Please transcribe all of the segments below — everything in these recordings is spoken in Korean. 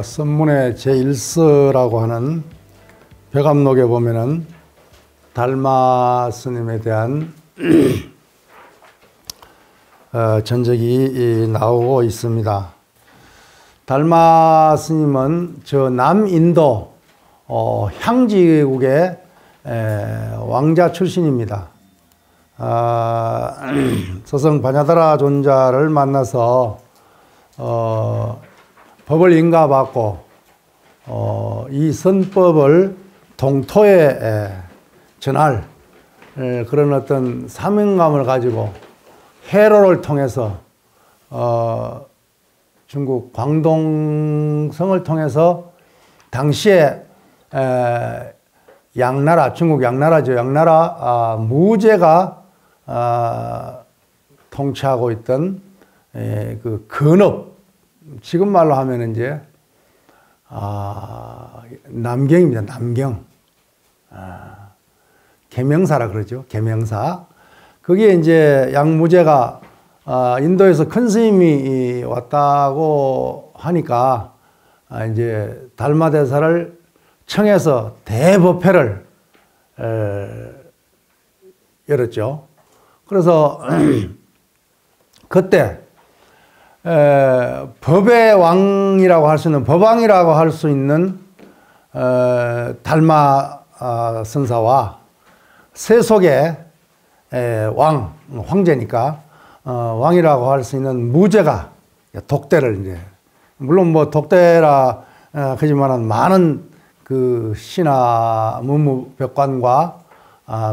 선문의 제1서라고 하는 벽암록에 보면은 달마 스님에 대한 전적이 나오고 있습니다. 달마 스님은 저 남인도 향지국의 왕자 출신입니다. 서성 바냐다라 존자를 만나서 법을 인가받고 이 선법을 동토에 전할 그런 어떤 사명감을 가지고 해로를 통해서 중국 광동성을 통해서 당시에 양나라, 중국 양나라죠. 양나라 무제가 통치하고 있던 그 근업, 지금 말로 하면 이제 남경입니다. 남경. 계명사라 그러죠. 계명사. 거기에 이제 양무제가 인도에서 큰 스님이 왔다고 하니까 이제 달마대사를 청해서 대법회를 열었죠. 그래서 그때 법의 왕이라고 할 수 있는, 법왕이라고 할 수 있는 달마 선사와 세속의 왕, 황제니까 왕이라고 할 수 있는 무제가 독대를 이제, 물론 뭐 독대라 하지만은 많은 그 신하 문무백관과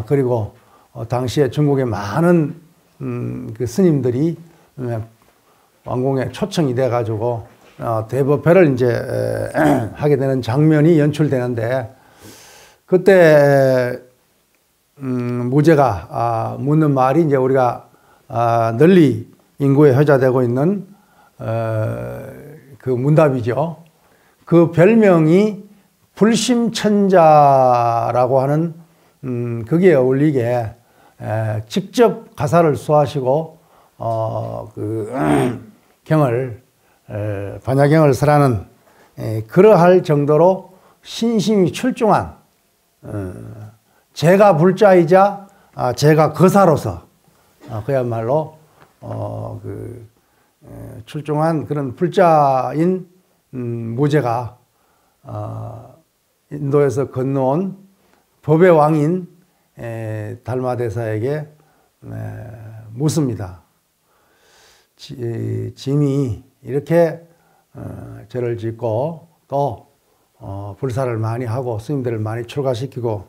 그리고 당시에 중국의 많은 그 스님들이 왕궁에 초청이 돼 가지고 대법회를 이제 하게 되는 장면이 연출되는데, 그때 무제가 묻는 말이 이제 우리가 널리 인구에 회자되고 있는 그 문답이죠. 그 별명이 불심천자라고 하는 거기에 어울리게 직접 가사를 수하시고 그 경을 반야경을 설하는 그러할 정도로 신심이 출중한 제가 불자이자 제가 거사로서 그야말로 그 출중한 그런 불자인 무제가 인도에서 건너온 법의 왕인 달마대사에게 묻습니다. 짐이 이렇게 절을 짓고 또 불사를 많이 하고 스님들을 많이 출가시키고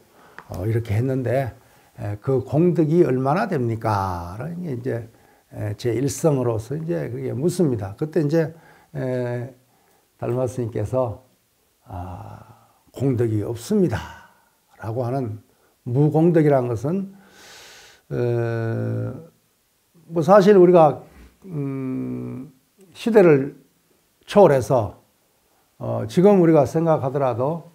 이렇게 했는데 그 공덕이 얼마나 됩니까? 라는 게 이제 제 일성으로서 이제 그게 묻습니다. 그때 이제 달마 스님께서 공덕이 없습니다 라고 하는, 무공덕이라는 것은 뭐 사실 우리가 시대를 초월해서 지금 우리가 생각하더라도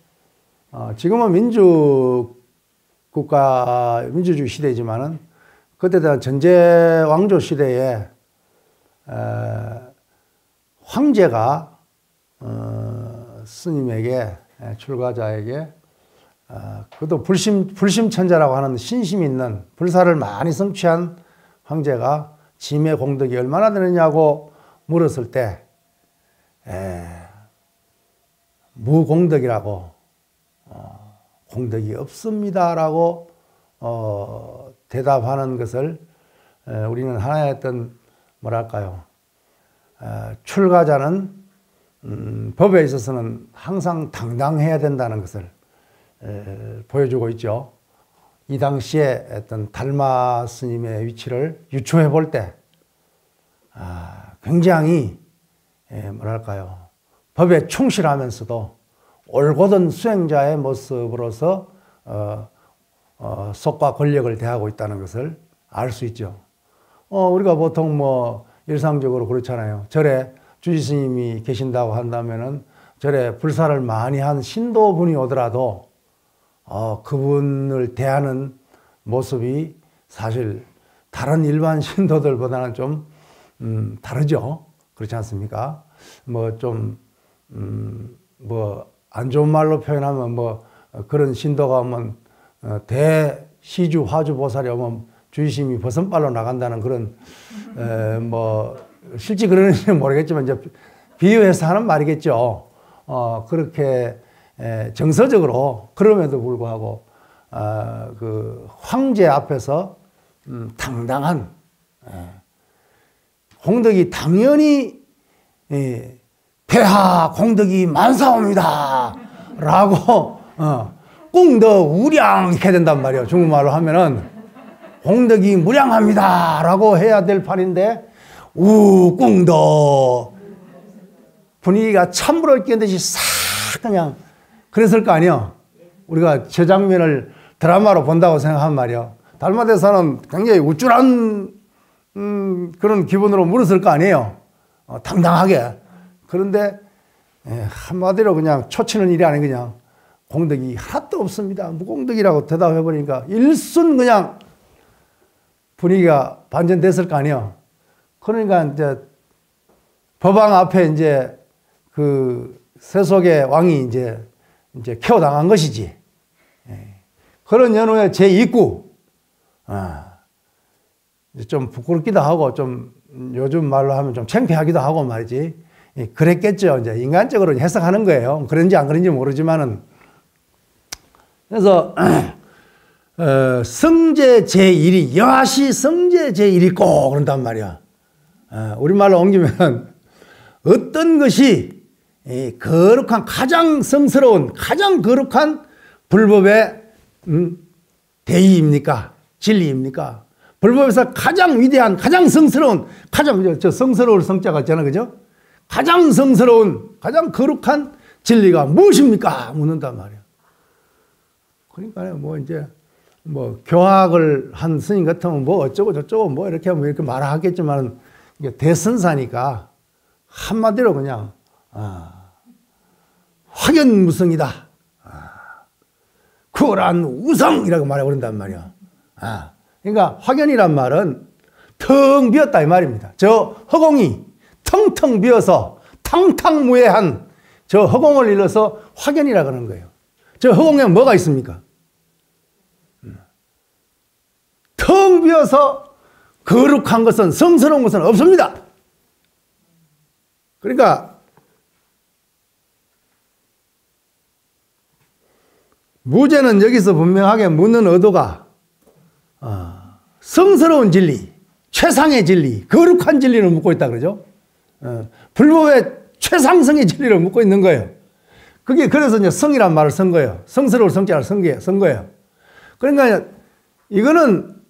지금은 민주국가, 민주주의 시대이지만은 그때 대한 전제 왕조 시대에 황제가 스님에게, 출가자에게 그것도 불심천자라고 하는 신심 있는, 불사를 많이 성취한 황제가 짐의 공덕이 얼마나 되느냐고 물었을 때 무공덕이라고, 공덕이 없습니다라고 대답하는 것을 우리는 하나의 어떤 뭐랄까요, 출가자는 법에 있어서는 항상 당당해야 된다는 것을 보여주고 있죠. 이 당시에 어떤 달마 스님의 위치를 유추해 볼 때 굉장히 뭐랄까요, 법에 충실하면서도 올곧은 수행자의 모습으로서 속과 권력을 대하고 있다는 것을 알 수 있죠. 우리가 보통 뭐 일상적으로 그렇잖아요. 절에 주지스님이 계신다고 한다면은 절에 불사를 많이 한 신도분이 오더라도 그분을 대하는 모습이 사실 다른 일반 신도들보다는 좀 다르죠. 그렇지 않습니까? 뭐 좀 뭐 안 좋은 말로 표현하면 뭐 그런 신도가 오면 대시주 화주 보살이 오면 주의심이 버선발로 나간다는 그런 뭐 실제 그러는지는 모르겠지만 이제 비유해서 하는 말이겠죠. 그렇게 정서적으로 그럼에도 불구하고 그 황제 앞에서 당당한 공덕이 당연히 폐하 공덕이 만사옵니다 라고 꿍더 우량 이렇게 된단 말이에요. 중국말로 하면은 공덕이 무량합니다 라고 해야 될 판인데 꿍더 분위기가 찬물을 끼얹듯이 싹 그냥 그랬을 거 아니에요. 우리가 저 장면을 드라마로 본다고 생각하면 말이에요. 달마대사는 굉장히 우쭐한 그런 기분으로 물었을 거 아니에요. 당당하게. 그런데 한마디로 그냥 초치는 일이 아닌 그냥 공덕이 하나도 없습니다. 무공덕이라고 대답해버리니까 일순 그냥 분위기가 반전됐을 거 아니에요. 그러니까 이제 법왕 앞에 이제 그 세속의 왕이 이제 케어당한 것이지. 그런 연후에 제2구, 좀 부끄럽기도 하고, 좀 요즘 말로 하면 좀 창피하기도 하고 말이지. 그랬겠죠. 이제 인간적으로 해석하는 거예요. 그런지 안 그런지 모르지만은. 그래서, 성제 제1이, 여하시 성제 제1이 꼭 그런단 말이야. 우리말로 옮기면 어떤 것이 거룩한, 가장 성스러운, 가장 거룩한 불법의 대의입니까? 진리입니까? 불법에서 가장 위대한, 가장 성스러운, 저 성스러울 성자가 있잖아, 그죠? 가장 성스러운, 가장 거룩한 진리가 무엇입니까? 묻는단 말이야. 그러니까 뭐 이제 뭐 교학을 한 스님 같으면 뭐 어쩌고 저쩌고 뭐 이렇게 말하겠지만 이게 대선사니까 한마디로 그냥 확연무성이다. 쿨한 우성이라고 말해버린단 말이야. 그러니까 확연이란 말은 텅 비었다 이 말입니다. 저 허공이 텅텅 비어서 탕탕무해한 저 허공을 일러서 확연이라 그러는 거예요. 저 허공에 뭐가 있습니까? 텅 비어서 거룩한 것은, 성스러운 것은 없습니다. 그러니까 무죄는 여기서 분명하게 묻는 의도가 성스러운 진리, 최상의 진리, 거룩한 진리를 묻고 있다 그러죠. 불법의 최상성의 진리를 묻고 있는 거예요. 그게 그래서 이제 성이란 말을 쓴 거예요. 성스러울 성자를 쓴 거예요. 그러니까 이거는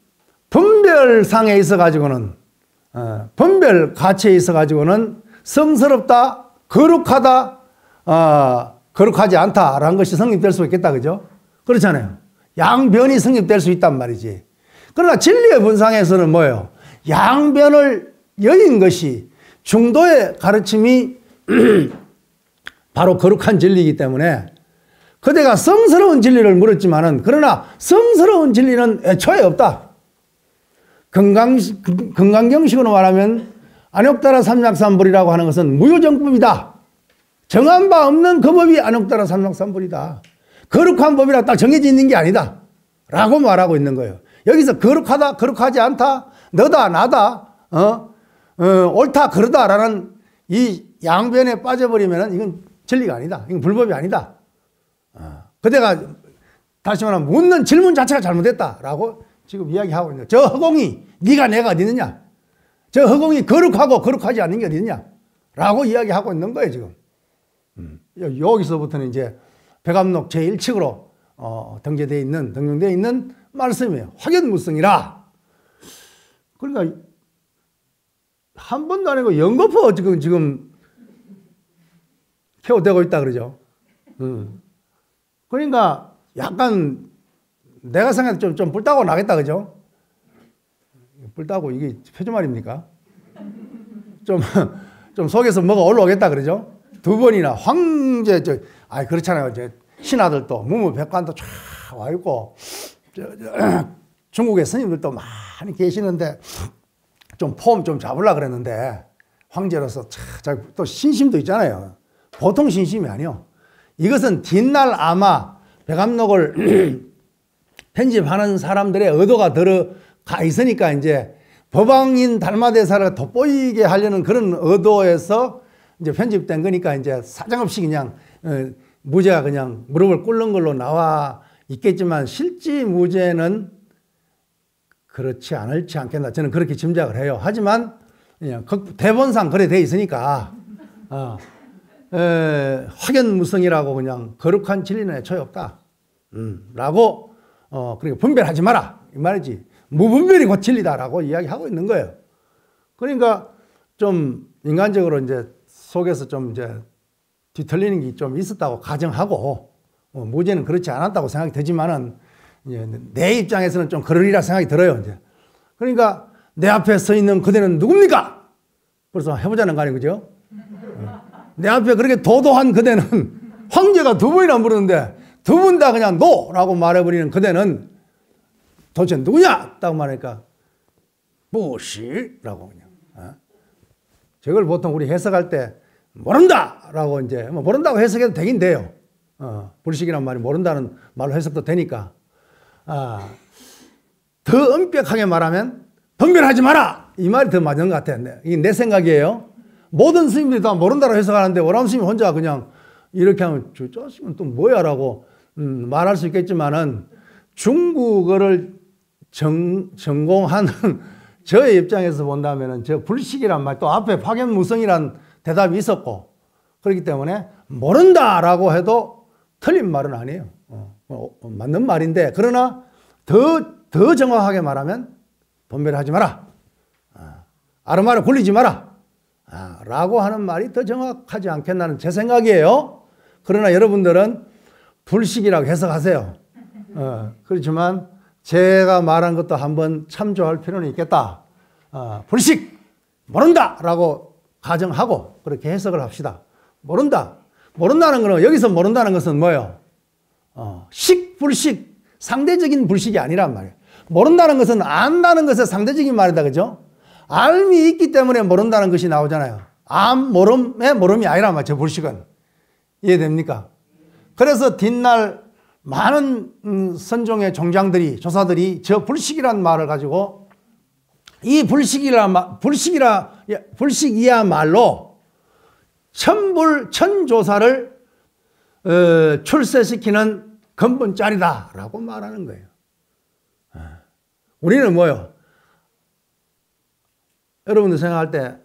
분별상에 있어 가지고는 분별 가치에 있어 가지고는 성스럽다, 거룩하다, 거룩하지 않다라는 것이 성립될 수 있겠다, 그죠? 그렇잖아요. 양변이 성립될 수 있단 말이지. 그러나 진리의 본상에서는 뭐예요? 양변을 여인 것이 중도의 가르침이 바로 거룩한 진리이기 때문에 그대가 성스러운 진리를 물었지만은 그러나 성스러운 진리는 애초에 없다. 건강경식으로 말하면 안욕따라 삼약삼불이라고 하는 것은 무효정법이다. 정한 바 없는 그 법이 안욕따라 삼약삼불이다. 거룩한 법이라 딱 정해져 있는 게 아니다 라고 말하고 있는 거예요. 여기서 거룩하다, 거룩하지 않다, 너다, 나다, 옳다, 그러다 라는 이 양변에 빠져버리면 이건 진리가 아니다. 이건 불법이 아니다. 그대가 다시 말하면 묻는 질문 자체가 잘못됐다 라고 지금 이야기하고 있는 거예요. 저 허공이 네가 내가 어디 있느냐? 저 허공이 거룩하고 거룩하지 않는 게 어디 있느냐? 라고 이야기하고 있는 거예요 지금. 여기서부터는 이제 백암록 제1칙으로 등재되어 있는 말씀이에요. 확연무성이라. 그러니까 한 번도 아니고 연거푸 지금 케어되고 있다 그러죠. 그러니까 약간 내가 생각해도 좀 뿔따고 나겠다 그죠? 뿔따고 이게 표준말입니까? 좀 속에서 뭐가 올라오겠다 그러죠? 두 번이나 황제 그렇잖아요. 이제 신하들도 무무백관도 쫙 와 있고 중국의 스님들도 많이 계시는데 좀 폼 좀 잡으려고 그랬는데 황제로서 또 신심도 있잖아요. 보통 신심이 아니요. 이것은 뒷날 아마 배감록을 편집하는 사람들의 의도가 들어가 있으니까 이제 법왕인 달마대사를 돋보이게 하려는 그런 의도에서 이제 편집된 거니까 이제 사정없이 그냥 무죄가 그냥 무릎을 꿇는 걸로 나와 있겠지만 실제 무죄는 그렇지 않겠나 저는 그렇게 짐작을 해요. 하지만 그냥 대본상 그래 돼 있으니까 확연무성이라고 그냥 거룩한 진리는 애초에 없다. 라고 그러니까 분별하지 마라 이 말이지. 무분별이 곧 진리다라고 이야기하고 있는 거예요. 그러니까 좀 인간적으로 이제 속에서 좀 이제 뒤틀리는 게 좀 있었다고 가정하고 무죄는 그렇지 않았다고 생각이 되지만은 이제 내 입장에서는 좀 그러리라 생각이 들어요. 이제 그러니까 내 앞에 서 있는 그대는 누굽니까? 그래서 해보자는 거 아니에요, 그죠? 내 앞에 그렇게 도도한 그대는 황제가 두 번이나 물었는데 두 분 다 그냥 노라고 말해버리는 그대는 도대체 누구냐? 딱 말하니까 무엇이라고 그냥. 저걸 보통 우리 해석할 때 모른다라고 이제 모른다고 해석해도 되긴 돼요. 불식이란 말이 모른다는 말로 해석도 되니까. 더 엄격하게 말하면 분별하지 마라 이 말이 더 맞는 것 같아요. 이게 내 생각이에요. 모든 스님들이 다 모른다고 해석하는데 오람 스님 혼자 그냥 이렇게 하면 저 자식은 또 뭐야라고 말할 수 있겠지만은 중국어를 전공하는 저의 입장에서 본다면은 저 불식이란 말 또 앞에 파견무성이란 대답이 있었고 그렇기 때문에 모른다라고 해도 틀린 말은 아니에요. 맞는 말인데 그러나 더 정확하게 말하면 분별하지 마라. 아르마를 굴리지 마라. 라고 하는 말이 더 정확하지 않겠나는 제 생각이에요. 그러나 여러분들은 불식이라고 해석하세요. 그렇지만 제가 말한 것도 한번 참조할 필요는 있겠다. 불식, 모른다 라고 가정하고 그렇게 해석을 합시다. 모른다. 모른다는 것은 여기서 모른다는 것은 뭐예요? 불식, 상대적인 불식이 아니란 말이에요. 모른다는 것은 안다는 것의 상대적인 말이다. 그죠? 알미 있기 때문에 모른다는 것이 나오잖아요. 모름의 모름이 아니란 말이죠. 불식은. 이해됩니까? 그래서 뒷날 많은 선종의 종장들이, 조사들이 저 불식이란 말을 가지고 이 불식이야말로 천조사를 출세시키는 근본짜리다라고 말하는 거예요. 우리는 뭐요? 여러분들 생각할 때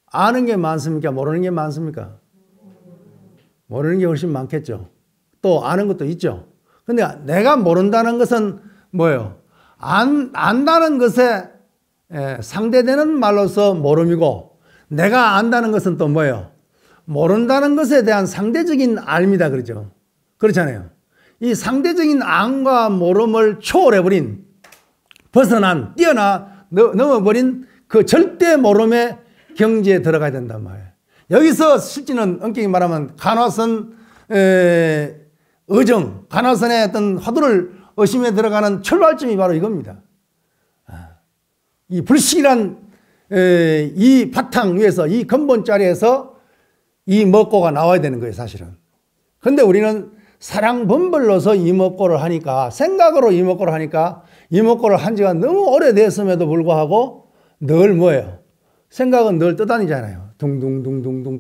아는 게 많습니까? 모르는 게 많습니까? 모르는 게 훨씬 많겠죠. 또 아는 것도 있죠. 근데 내가 모른다는 것은 뭐예요? 안다는 것에 상대되는 말로서 모름이고 내가 안다는 것은 또 뭐예요? 모른다는 것에 대한 상대적인 알미다 그러죠. 그렇잖아요. 이 상대적인 안과 모름을 초월해버린 넘어버린 그 절대 모름의 경지에 들어가야 된단 말이에요. 여기서 실제는 엄격히 말하면 간화선 간화선의 어떤 화두를 의심에 들어가는 출발점이 바로 이겁니다. 이 불식이란 이 바탕 위에서 이 근본 자리에서 이 먹고가 나와야 되는 거예요, 사실은. 근데 우리는 사랑 범벌로서 이 먹고를 하니까, 생각으로 이 먹고를 하니까 이 먹고를 한 지가 너무 오래됐음에도 불구하고 늘 뭐예요? 생각은 늘 떠다니잖아요. 둥둥둥둥둥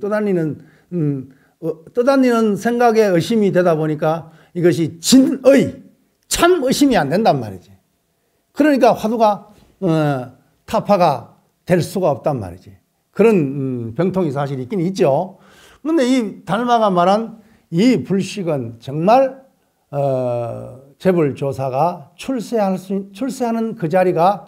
떠다니는 생각에 의심이 되다 보니까 이것이 참 의심이 안 된단 말이지. 그러니까 화두가 타파가 될 수가 없단 말이지. 그런 병통이 사실 있긴 있죠. 그런데 이 달마가 말한 이 불식은 정말 재벌조사가 출세하는 그 자리가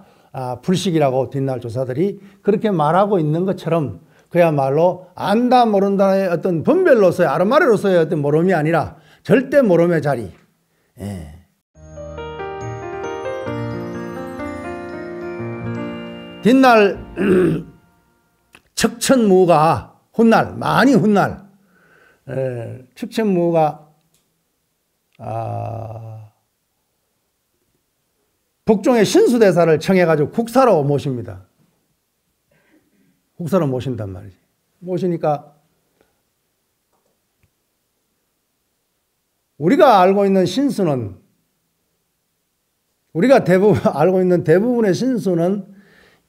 불식이라고 뒷날 조사들이 그렇게 말하고 있는 것처럼 그야말로 안다 모른다의 어떤 분별로서의 아르마레로서의 어떤 모름이 아니라 절대 모름의 자리. 뒷날 척천무가 훗날 많이 훗날 척천무가 북종의 신수대사를 청해가지고 국사로 모십니다. 국사로 모신단 말이지. 모시니까 우리가 알고 있는 신수는, 우리가 대부분 알고 있는 대부분의 신수는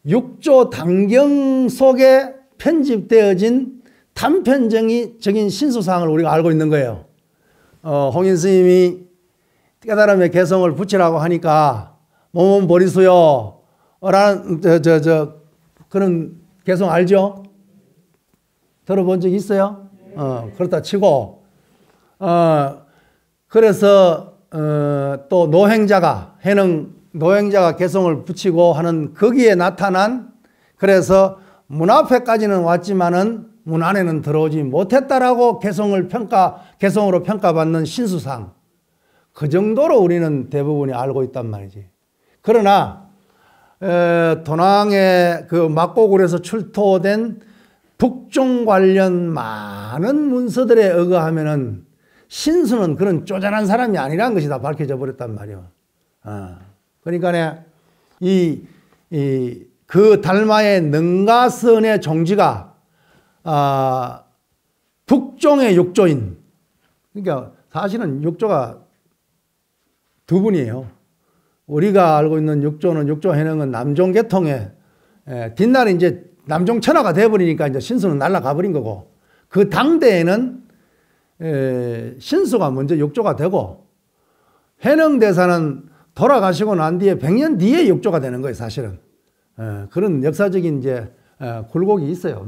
육조 당경 속에 편집되어진 단편적인 신수사항을 우리가 알고 있는 거예요. 홍인 스님이 깨달음의 개성을 붙이라고 하니까 몸은 보리수요 라는 그런 개성 알죠? 들어본 적 있어요? 그렇다 치고 그래서 또 노행자가 노행자가 개성을 붙이고 하는 거기에 나타난, 그래서 문 앞에까지는 왔지만은 문 안에는 들어오지 못했다라고 개성으로 평가받는 신수상, 그 정도로 우리는 대부분이 알고 있단 말이지. 그러나 도낭의 그 막고굴에서 출토된 북종 관련 많은 문서들에 의거하면은 신수는 그런 쪼잔한 사람이 아니라는 것이 다 밝혀져 버렸단 말이에요. 그러니까 그 달마의 능가선의 종지가 북종의 육조인, 그러니까 사실은 육조가 두 분이에요. 우리가 알고 있는 육조는, 육조 해능은 남종 계통에 뒷날에 이제 남종 천하가 돼버리니까 이제 신수는 날아가 버린 거고, 그 당대에는 신수가 먼저 육조가 되고, 해능대사는 돌아가시고 난 뒤에 100년 뒤에 육조가 되는 거예요, 사실은. 그런 역사적인 이제 굴곡이 있어요.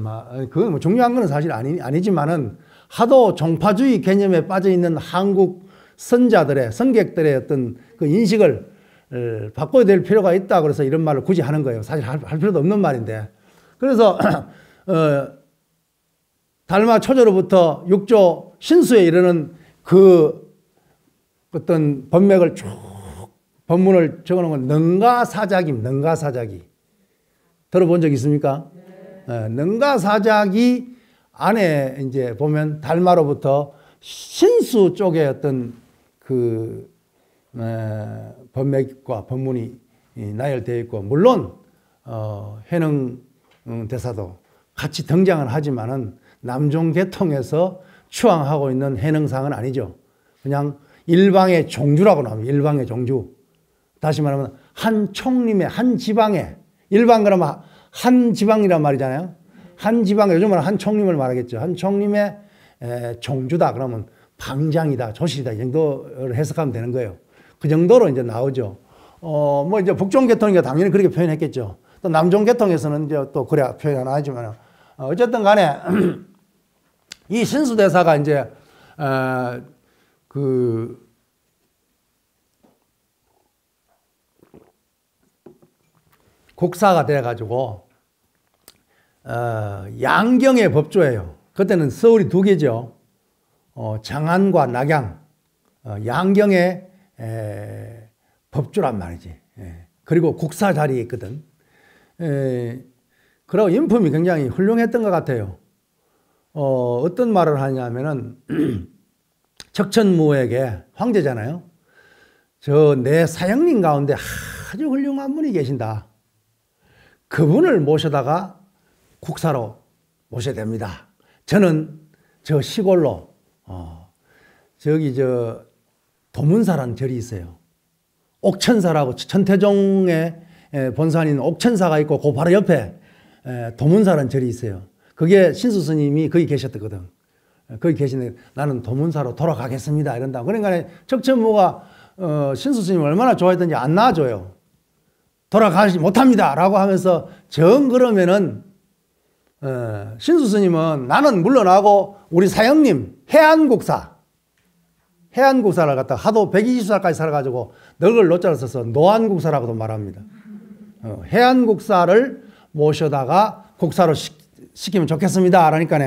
그건 뭐 중요한 건 사실 아니지만은, 하도 종파주의 개념에 빠져 있는 한국 선객들의 어떤 그 인식을 바꿔야 될 필요가 있다. 그래서 이런 말을 굳이 하는 거예요. 사실 할 필요도 없는 말인데. 그래서 달마 초조로부터 육조 신수에 이르는 그 어떤 법맥을 쭉 법문을 적어놓은 건 능가사작입니다. 능가사작이. 들어본 적 있습니까? 네. 능가사작이 안에 이제 보면 달마로부터 신수 쪽에 어떤 그 법맥과 법문이 나열되어 있고, 물론 해능 대사도 같이 등장을 하지만은 남종 계통에서 추앙하고 있는 해능상은 아니죠. 그냥 일방의 종주라고 나옵니다. 일방의 종주. 다시 말하면 한 총림의 한 지방에, 일방 그러면 한 지방이란 말이잖아요. 한 지방에, 요즘은 한 총림을 말하겠죠. 한 총림의 종주다 그러면 방장이다, 조실이다, 이 정도를 해석하면 되는 거예요. 그 정도로 이제 나오죠. 뭐 이제 북종 계통이니까 당연히 그렇게 표현했겠죠. 또 남종 계통에서는 이제 또 그래 표현 안 하지만, 어쨌든 간에 이 신수대사가 이제 그 국사가 돼가지고 양경의 법조예요. 그때는 서울이 두 개죠. 장안과 낙양, 양경의 법조란 말이지. 그리고 국사 자리에 있거든. 그리고 인품이 굉장히 훌륭했던 것 같아요. 어떤 말을 하냐면은 척천무에게, 황제잖아요. 저 내 사형님 가운데 아주 훌륭한 분이 계신다. 그분을 모셔다가 국사로 모셔야 됩니다. 저는 저 시골로 저기 저 도문사라는 절이 있어요. 옥천사라고, 천태종의 본산인 옥천사가 있고 그 바로 옆에 도문사라는 절이 있어요. 그게 신수 스님이 거기 계셨거든. 거기 계시는데 나는 도문사로 돌아가겠습니다 이런다. 그러니까 척천무가 신수 스님을 얼마나 좋아했던지 안 놔줘요. 돌아가지 못합니다 라고 하면서 정 그러면은 신수 스님은 나는 물러나고 우리 사형님 해안국사를 갖다가 하도 120살까지 살아가지고 늙을 노자를 써서 노안국사라고도 말합니다. 해안국사를 모셔다가 국사로 시키면 좋겠습니다 라니까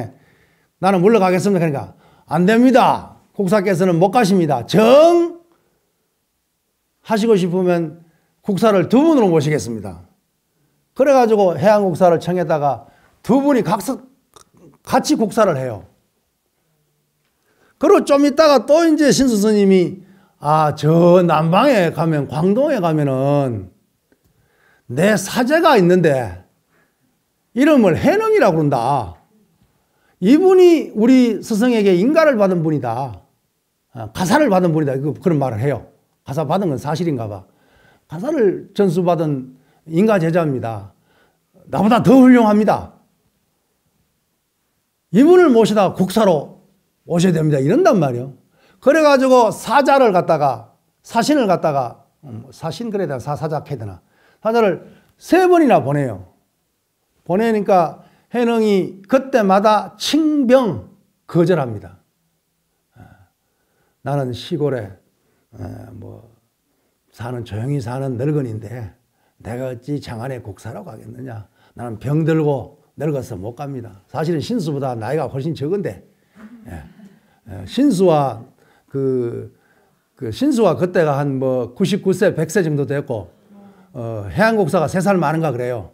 나는 물러가겠습니다. 그러니까 안 됩니다. 국사께서는 못 가십니다. 정 하시고 싶으면 국사를 두 분으로 모시겠습니다. 그래가지고 해안국사를 청에다가 두 분이 같이 국사를 해요. 그리고 좀 있다가 또 이제 신수 스님이 저 남방에 가면, 광동에 가면은 내 사제가 있는데 이름을 해능이라고 그런다. 이분이 우리 스승에게 인가를 받은 분이다. 가사를 받은 분이다. 그런 말을 해요. 가사 받은 건 사실인가 봐. 가사를 전수받은 인가 제자입니다. 나보다 더 훌륭합니다. 이분을 모시다가 국사로 오셔야 됩니다. 이런단 말이에요. 그래가지고 사자를 갖다가, 사신을 갖다가, 사신 그래야 되나, 사자 해야 되나. 사자를 3번이나 보내요. 보내니까 해능이 그때마다 칭병 거절합니다. 나는 시골에 조용히 사는 늙은인데 내가 어찌 장안의 국사라고 하겠느냐. 나는 병들고 늙어서 못 갑니다. 사실은 신수보다 나이가 훨씬 적은데 신수와 신수가 그때가 한 99세, 100세 정도 됐고 해안국사가 3살 많은가 그래요.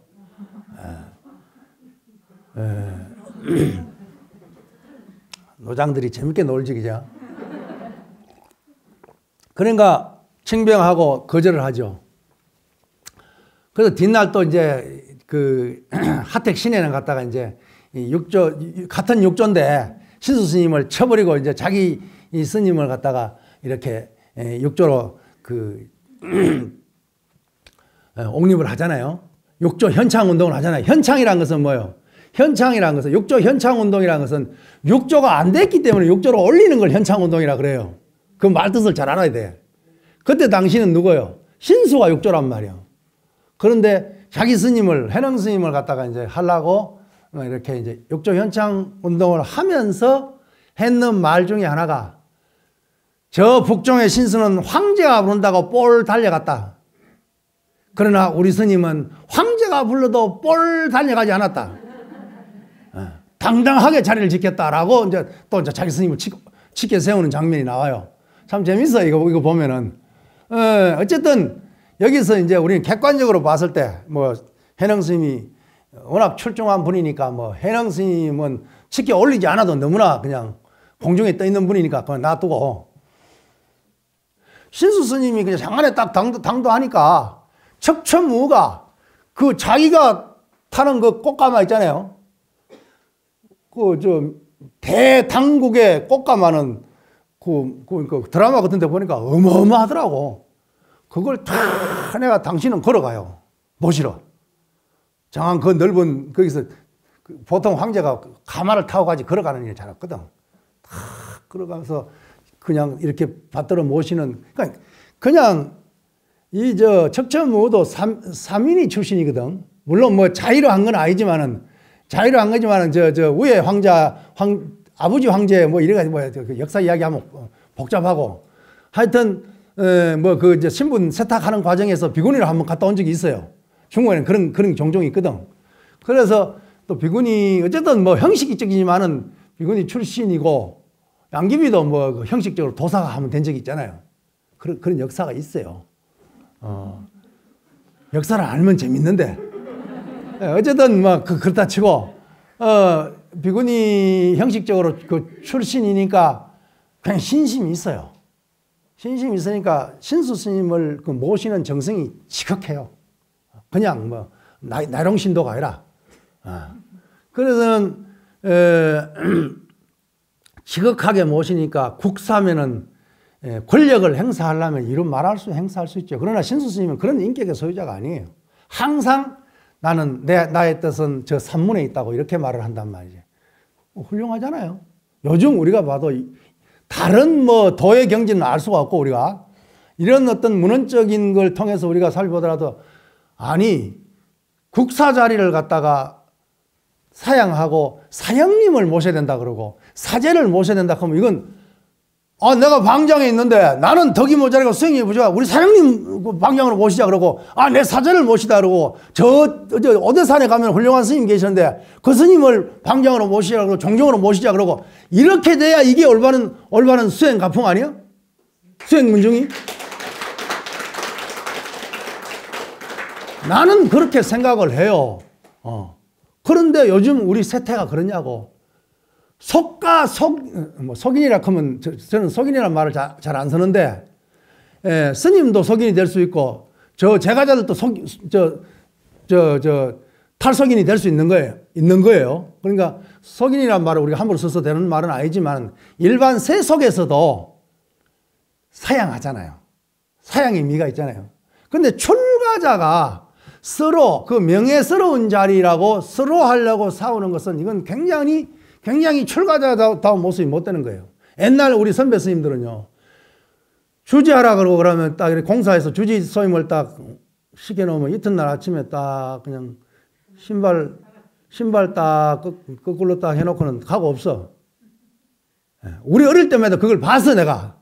노장들이 재밌게 놀지, 그죠? 그러니까 칭병하고 거절을 하죠. 그래서 뒷날 또 이제 하택 신에는 갔다가 이제 같은 육조인데 신수 스님을 쳐버리고 이제 자기 이 스님을 갖다가 이렇게 육조로 옹립을 하잖아요. 육조 현창 운동을 하잖아요. 현창이라는 것은 뭐예요? 현창이라는 것은, 육조 현창 운동이라는 것은 육조가 안 됐기 때문에 육조로 올리는 걸 현창 운동이라 그래요. 그 말뜻을 잘 알아야 돼. 그때 당시는 누구예요? 신수가 육조란 말이에요. 그런데 자기 스님을, 해능 스님을 갖다가 이제 하려고 이렇게 이제 육조 현창 운동을 하면서 했는 말 중에 하나가, 저 북종의 신수는 황제가 부른다고 볼 달려갔다. 그러나 우리 스님은 황제가 불러도 볼 달려가지 않았다. 당당하게 자리를 지켰다라고 이제 또 이제 자기 스님을 치켜 세우는 장면이 나와요. 참 재밌어, 이거 보면은. 어쨌든 여기서 이제 우리는 객관적으로 봤을 때 해능 스님이 워낙 출중한 분이니까 해능 스님은 치켜 올리지 않아도 너무나 그냥 공중에 떠 있는 분이니까 그냥 놔두고, 신수 스님이 그냥 장안에 딱 당도하니까 척천무가 자기가 타는 꽃가마 있잖아요. 대당국의 꽃가마는 드라마 같은 데 보니까 어마어마하더라고. 그걸 다 내가 당신은 걸어가요. 모시러. 장안 그 넓은, 거기서 보통 황제가 가마를 타고 가지 걸어가는 일이 잘 없거든. 다 걸어가면서 그냥 이렇게 받들어 모시는, 그냥 척천무도 삼인이 출신이거든. 물론 자의로 한 건 아니지만은, 위에 아버지 황제 이래가지고 역사 이야기하면 복잡하고, 하여튼 신분 세탁하는 과정에서 비구니를 한번 갔다 온 적이 있어요. 중국에는 그런 종종이 있거든. 그래서 또 비구니 어쨌든 형식적이지만은 비구니 출신이고, 양귀비도 형식적으로 도사가 한번 된 적이 있잖아요. 그런 역사가 있어요. 역사를 알면 재밌는데, 어쨌든 그렇다 치고, 비구니 형식적으로 출신이니까 그냥 신심이 있어요. 신심이 있으니까 신수 스님을 모시는 정성이 지극해요. 그냥 나룡신도가 아니라. 그래서 지극하게 모시니까 국사면은 권력을 행사하려면 이런 행사할 수 있죠. 그러나 신수 스님은 그런 인격의 소유자가 아니에요. 항상 나는 나의 뜻은 저 산문에 있다고 이렇게 말을 한단 말이지. 훌륭하잖아요. 요즘 우리가 봐도 다른 도의 경지는 알 수가 없고, 우리가 이런 어떤 문헌적인 걸 통해서 우리가 살펴보더라도, 아니 국사 자리를 갖다가 사양하고 사형님을 모셔야 된다 그러고 사제를 모셔야 된다 그러면, 이건 내가 방장에 있는데 나는 덕이 모자라고 수행이 부족하고 우리 사형님 방장으로 모시자 그러고, 내 사제를 모시다 그러고, 저 오대산에 가면 훌륭한 스님 계시는데 그 스님을 방장으로 모시자 그러고 종종으로 모시자 그러고, 이렇게 돼야 이게 올바른 수행 가풍 아니야? 수행 문중이? 나는 그렇게 생각을 해요. 그런데 요즘 우리 세태가 그러냐고. 속인이라 하면 저는 속인이라는 말을 잘 안 쓰는데, 스님도 속인이 될 수 있고 제가자들도 탈속인이 될 수 있는 거예요. 그러니까 속인이라는 말을 우리가 함부로 써서 되는 말은 아니지만, 일반 세속에서도 사양하잖아요. 사양의 미가 있잖아요. 근데 출가자가 서로 그 명예스러운 자리라고 서로 하려고 싸우는 것은 이건 굉장히 출가자다운 모습이 못 되는 거예요. 옛날 우리 선배 스님들은요, 주지하라 그러고 그러면 딱 이렇게 공사에서 주지 소임을 딱 시켜놓으면 이튿날 아침에 딱 그냥 신발 딱 거꾸로 딱 해놓고는 가고 없어. 우리 어릴 때마다 그걸 봤어, 내가.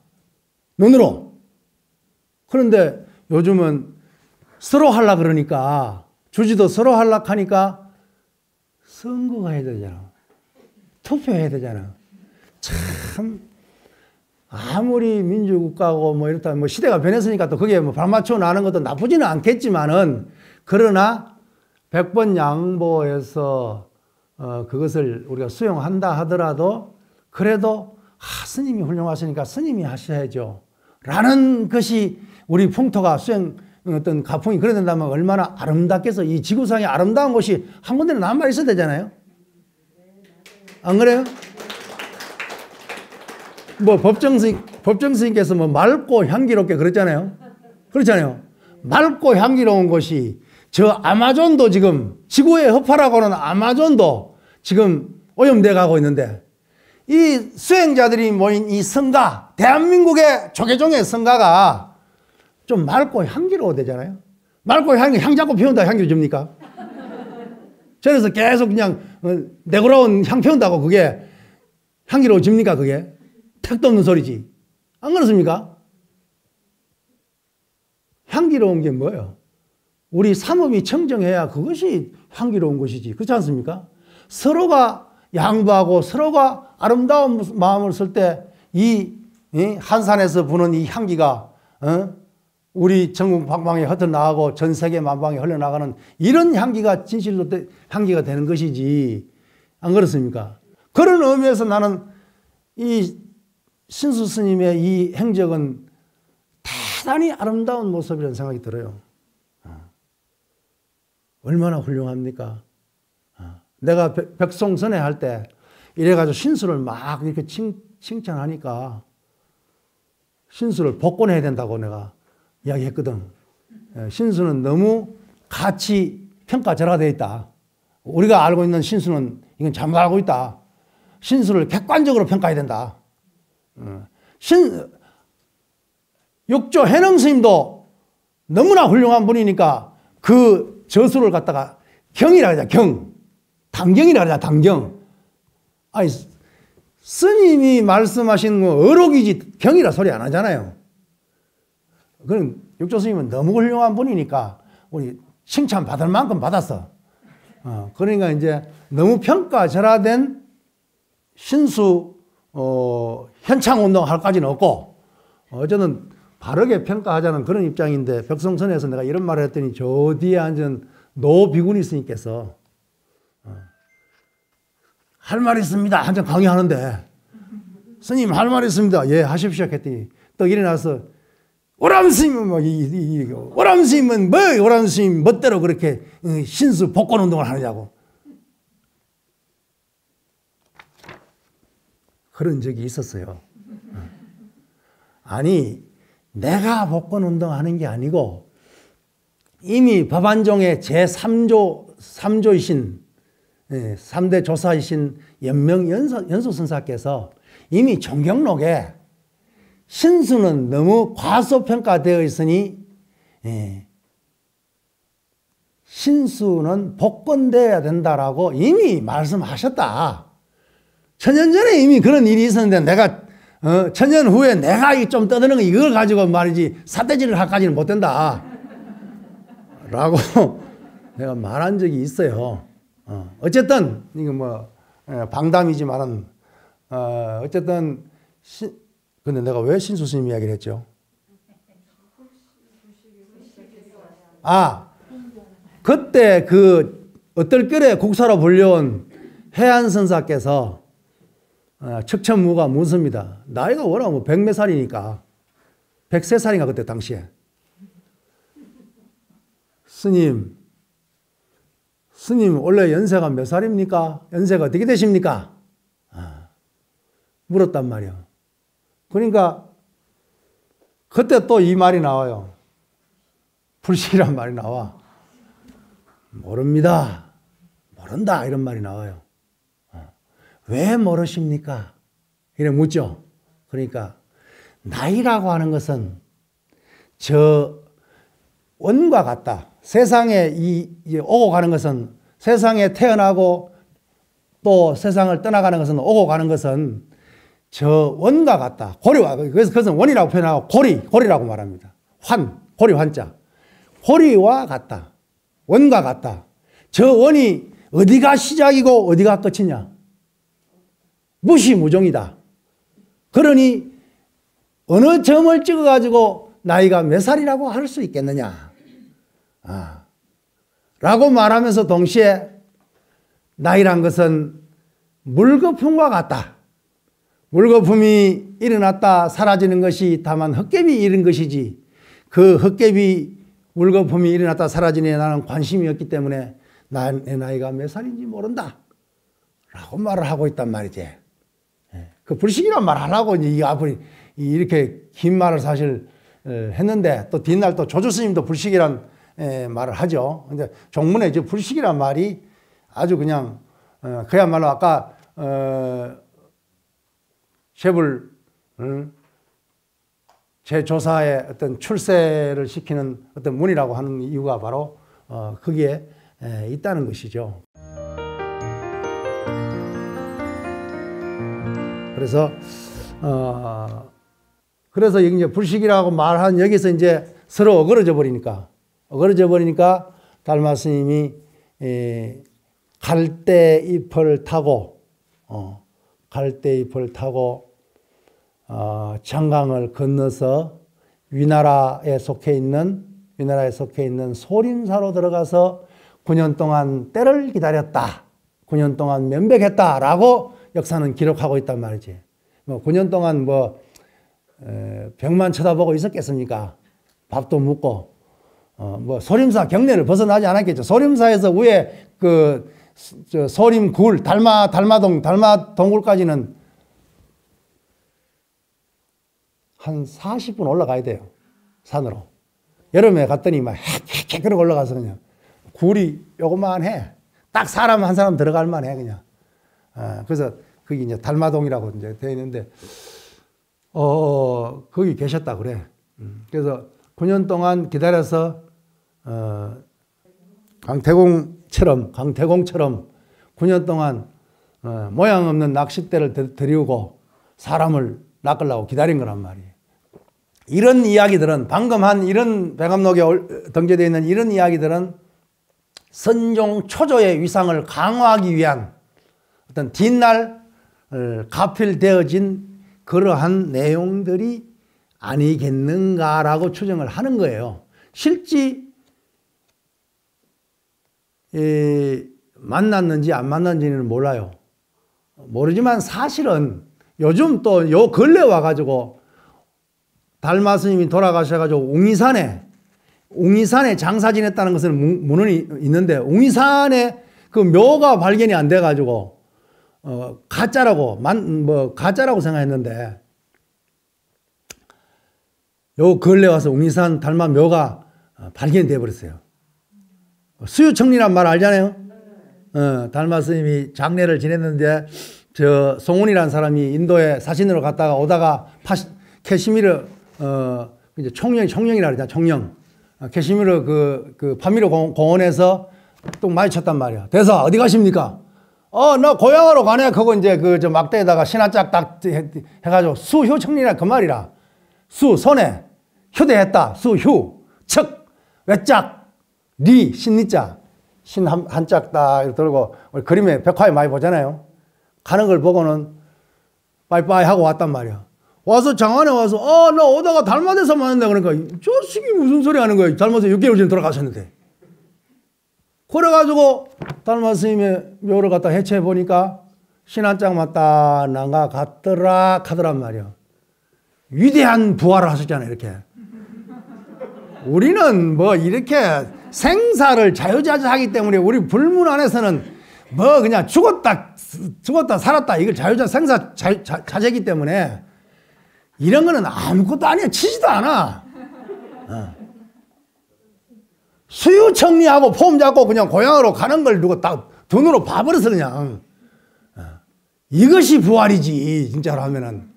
눈으로. 그런데 요즘은 서로 하려 그러니까, 주지도 서로 하려 하니까 선거가 해야 되잖아. 투표해야 되잖아. 참, 아무리 민주국가고 뭐 이렇다, 뭐 시대가 변했으니까 또 그게 뭐 발맞춰 나는 것도 나쁘지는 않겠지만은, 그러나 100번 양보해서 그것을 우리가 수용한다 하더라도 그래도 스님이 훌륭하시니까 스님이 하셔야죠 라는 것이 우리 풍토가 수행 어떤 가풍이 그래야 된다면 얼마나 아름답겠어. 이 지구상에 아름다운 곳이 한 군데는 남아 있어야 되잖아요. 안 그래요? 뭐 법정스님께서 뭐 맑고 향기롭게 그랬잖아요. 그렇잖아요. 맑고 향기로운 곳이 저 아마존도 지금 지구의 허파라고 하는 아마존도 지금 오염돼 가고 있는데, 이 수행자들이 모인 이 성가, 대한민국의 조계종의 성가가 좀 맑고 향기로워 되잖아요. 맑고 향 잡고 피운다 향기를 줍니까? 저래서 계속 그냥 내고라운 향 피운다고 그게 향기로워집니까? 그게 택도 없는 소리지. 안 그렇습니까? 향기로운 게 뭐예요? 우리 삼업이 청정해야 그것이 향기로운 것이지. 그렇지 않습니까? 서로가 양보하고 서로가 아름다운 마음을 쓸 때 이 한산에서 부는 이 향기가 우리 전국 방방에 흩어나가고 전 세계 만방에 흘러나가는 이런 향기가 진실로 향기가 되는 것이지. 안 그렇습니까? 그런 의미에서 나는 이 신수 스님의 이 행적은 대단히 아름다운 모습이라는 생각이 들어요. 얼마나 훌륭합니까? 내가 백송선회 할 때 이래가지고 신수를 막 이렇게 칭찬하니까 신수를 복권해야 된다고 내가 이야기했거든. 신수는 너무 가치 평가절하가 되어 있다. 우리가 알고 있는 신수는 이건 잘못 알고 있다. 신수를 객관적으로 평가해야 된다. 육조 해능 스님도 너무나 훌륭한 분이니까 그 저수를 갖다가 경이라 하자, 경. 당경이라 하자, 당경. 아니, 스님이 말씀하신 거 어록이지 경이라 소리 안 하잖아요. 그럼 육조 스님은 너무 훌륭한 분이니까 우리 칭찬 받을 만큼 받았어. 그러니까 이제 너무 평가절하된 신수 현창 운동 할까지는 없고, 어쨌든 바르게 평가하자는 그런 입장인데, 백성선에서 내가 이런 말을 했더니 저 뒤에 앉은 노비구니 스님께서 할 말 있습니다. 한참 강의하는데, 스님 할 말 있습니다. 예, 하십시오. 했더니 또 일어나서 오람스님은 오람스님은 뭐 오람스님 멋대로 그렇게 신수 복권 운동을 하느냐고. 그런 적이 있었어요. 아니, 내가 복권 운동하는 게 아니고 이미 법안종의 제3조이신 3대 조사이신 연명 연수선사께서 이미 종경록에 신수는 너무 과소평가되어 있으니 신수는 복권되어야 된다라고 이미 말씀하셨다. 천년 전에 이미 그런 일이 있었는데 내가 천년 후에 내가 좀 떠드는 거 이걸 가지고 말이지 삿대질을 할까지는 못 된다 라고 내가 말한 적이 있어요. 어쨌든 이거 뭐 방담이지만은 어쨌든 근데 내가 왜 신수 스님 이야기를 했죠? 그때 그 어떨결에 국사로 불려온 해안선사께서 척천무가 문서입니다. 나이가 워낙 뭐 100몇 살이니까 103살인가 그때 당시에. 스님 원래 연세가 몇 살입니까? 연세가 어떻게 되십니까? 물었단 말이야. 그러니까 그때 또 이 말이 나와요. 불식이란 말이 나와. 모릅니다. 모른다. 이런 말이 나와요. 왜 모르십니까? 이래 묻죠. 그러니까 나이라고 하는 것은 저 원과 같다. 세상에 오고 가는 것은, 세상에 태어나고 또 세상을 떠나가는 것은, 오고 가는 것은 저 원과 같다. 고리와, 그래서 그것은 원이라고 표현하고 고리라고 말합니다. 고리 환자. 고리와 같다. 원과 같다. 저 원이 어디가 시작이고 어디가 끝이냐? 무시무종이다. 그러니 어느 점을 찍어가지고 나이가 몇 살이라고 할 수 있겠느냐? 라고 말하면서 동시에 나이란 것은 물거품과 같다. 물거품이 일어났다 사라지는 것이 다만 헛개비 일은 것이지, 그 헛개비 물거품이 일어났다 사라지는 데 나는 관심이 없기 때문에 내 나이가 몇 살인지 모른다 라고 말을 하고 있단 말이지. 그 불식이란 말 하려고 이렇게 긴 말을 사실 했는데, 또 뒷날 또 조조 스님도 불식이란 말을 하죠. 근데 종문에 이제 불식이란 말이 아주 그냥 그야말로 아까 쉐불 제조사의 어떤 출세를 시키는 어떤 문이라고 하는 이유가 바로 거기에 있다는 것이죠. 그래서 이제 불식이라고 말한 여기서 이제 서로 어그러져 버리니까 달마 스님이 갈대잎을 타고 장강을 건너서 위나라에 속해 있는 소림사로 들어가서 9년 동안 때를 기다렸다. 9년 동안 면백했다라고 역사는 기록하고 있단 말이지. 9년 동안 벽만 쳐다보고 있었겠습니까? 밥도 묻고 소림사 경내를 벗어나지 않았겠죠. 소림사에서 위에 소림굴 달마동굴까지는 한 40분 올라가야 돼요. 산으로. 여름에 갔더니 막 헥헥 그러고 올라가서 그냥 굴이 요것만 해. 딱 사람 한 사람 들어갈 만해 그냥. 그래서 거기 이제 달마동이라고 이제 되어 있는데 거기 계셨다 그래. 그래서 9년 동안 기다려서 강태공처럼 9년 동안 모양 없는 낚싯대를 들이우고 사람을 낚으려고 기다린 거란 말이에요. 이런 이야기들은 방금 한 이런 백암록에 등재되어 있는 이런 이야기들은 선종 초조의 위상을 강화하기 위한 어떤 뒷날 가필되어진 그러한 내용들이 아니겠는가라고 추정을 하는 거예요. 실제 만났는지 안 만났는지는 몰라요. 모르지만 사실은 요즘 또 요 근래 와가지고 달마 스님이 돌아가셔가지고 웅이산에 장사 지냈다는 것은 문헌이 있는데, 웅이산에 그 묘가 발견이 안 돼가지고 가짜라고 생각했는데, 요 근래 와서 웅이산 달마 묘가 발견이 돼 버렸어요. 수유청리란 말 알잖아요. 달마 스님이 장례를 지냈는데 저 송운이라는 사람이 인도에 사신으로 갔다가 오다가 캐시미르 이제 총령이라 그러잖아. 총령. 캐시미르 그 파미르 공원에서 또 마주쳤단 말이야. 대사 어디 가십니까? 나 고향으로 가네. 그거 이제 저 막대에다가 신화짝 딱 해가지고 수효청리라 그 말이라. 수 손에 휴대했다. 수휴 척 외짝 리 신리자 신 한짝 딱 들고 우리 그림에 백화에 많이 보잖아요. 가는 걸 보고는 빠이빠이 하고 왔단 말이야. 와서 장안에 와서 나 오다가 달마대에서 만난다. 그러니까 저 새끼 무슨 소리 하는 거야. 달마대 6개월 전에 돌아가셨는데. 그래가지고 달마 스님의 묘를 갖다 해체해 보니까 신한짝 맞다 난가 갔더라 하더란 말이야. 위대한 부활을 하셨잖아요. 이렇게. 우리는 이렇게 생사를 자유자재하기 때문에 우리 불문 안에서는 그냥 죽었다 살았다 이걸 생사 자재이기 때문에 이런 거는 아무것도 아니야. 치지도 않아. 수유 정리하고 폼 잡고 그냥 고향으로 가는 걸 누가 딱 돈으로 봐버려서 그냥. 이것이 부활이지, 진짜로 하면은.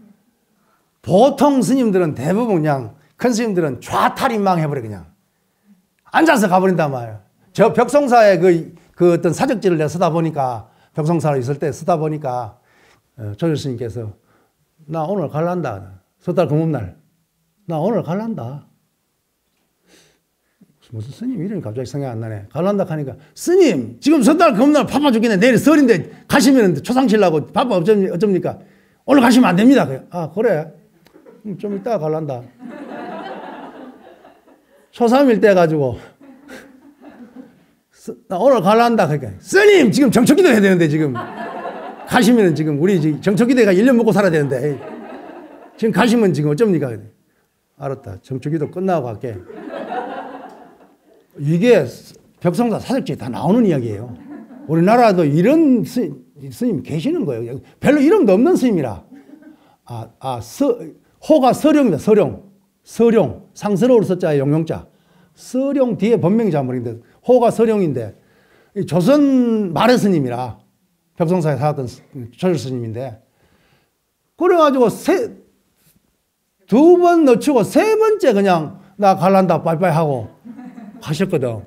보통 스님들은 대부분 그냥, 큰 스님들은 좌탈인망 해버려, 그냥. 앉아서 가버린단 말이야. 저 벽송사에 그 어떤 사적지를 내가 쓰다 보니까, 벽송사로 있을 때 쓰다 보니까, 조실 스님께서, 나 오늘 갈란다. 섣달 금음날. 나 오늘 갈란다. 무슨 스님 이름이 갑자기 생각이 안 나네. 갈란다 하니까, 스님, 지금 섣달 금음날 바빠 죽겠네. 내일 설인데 가시면 초상치려고 바빠 어쩝니까? 오늘 가시면 안 됩니다. 아, 그래? 좀 이따가 갈란다. 초3일 때 가지고, 나 오늘 갈란다. 그러니까, 스님, 지금 정초기도 해야 되는데, 지금. 가시면은 지금, 우리 지금 정초기도가 1년 먹고 살아야 되는데, 지금 가시면 지금 어쩝니까? 알았다. 정초기도 끝나고 갈게. 이게 벽성사 사적지에 다 나오는 이야기예요. 우리나라도 이런 스님 계시는 거예요. 별로 이름도 없는 스님이라. 호가 서룡입니다. 서룡. 상스러울 서자에 용용자. 서룡 뒤에 본명이 자물인데 호가 서룡인데 조선 말의 스님이라 벽성사에 살았던 조실 스님인데 그래가지고 두 번 놓치고 세 번째 그냥 나 갈란다 빠이빠이 하고 하셨거든.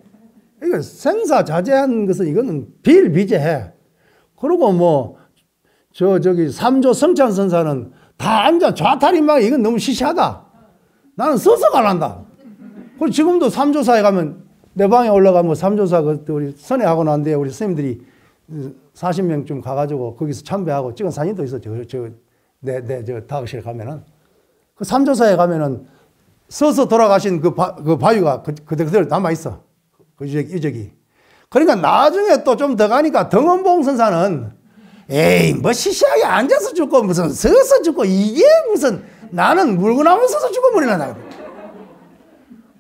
이거 생사 자제한 것은 이거는 비일비재해. 그리고 뭐 저기 삼조 성찬 선사는 다 앉아 좌탈인망 이건 너무 시시하다. 나는 서서 갈란다. 그리고 지금도 삼조사에 가면 내 방에 올라가면 삼조사 우리 선회하고 난 뒤에 우리 스님들이 40명쯤 가가지고 거기서 참배하고 찍은 사진도 있어. 저 다학실에 가면은 그 삼조사에 가면은 서서 돌아가신 그 바위가 그대로 남아있어. 그 유적이. 그러니까 나중에 또 좀 더 가니까 등원봉 선사는 에이, 뭐 시시하게 앉아서 죽고 무슨 서서 죽고 이게 무슨 나는 물구나무 서서 죽어버리나.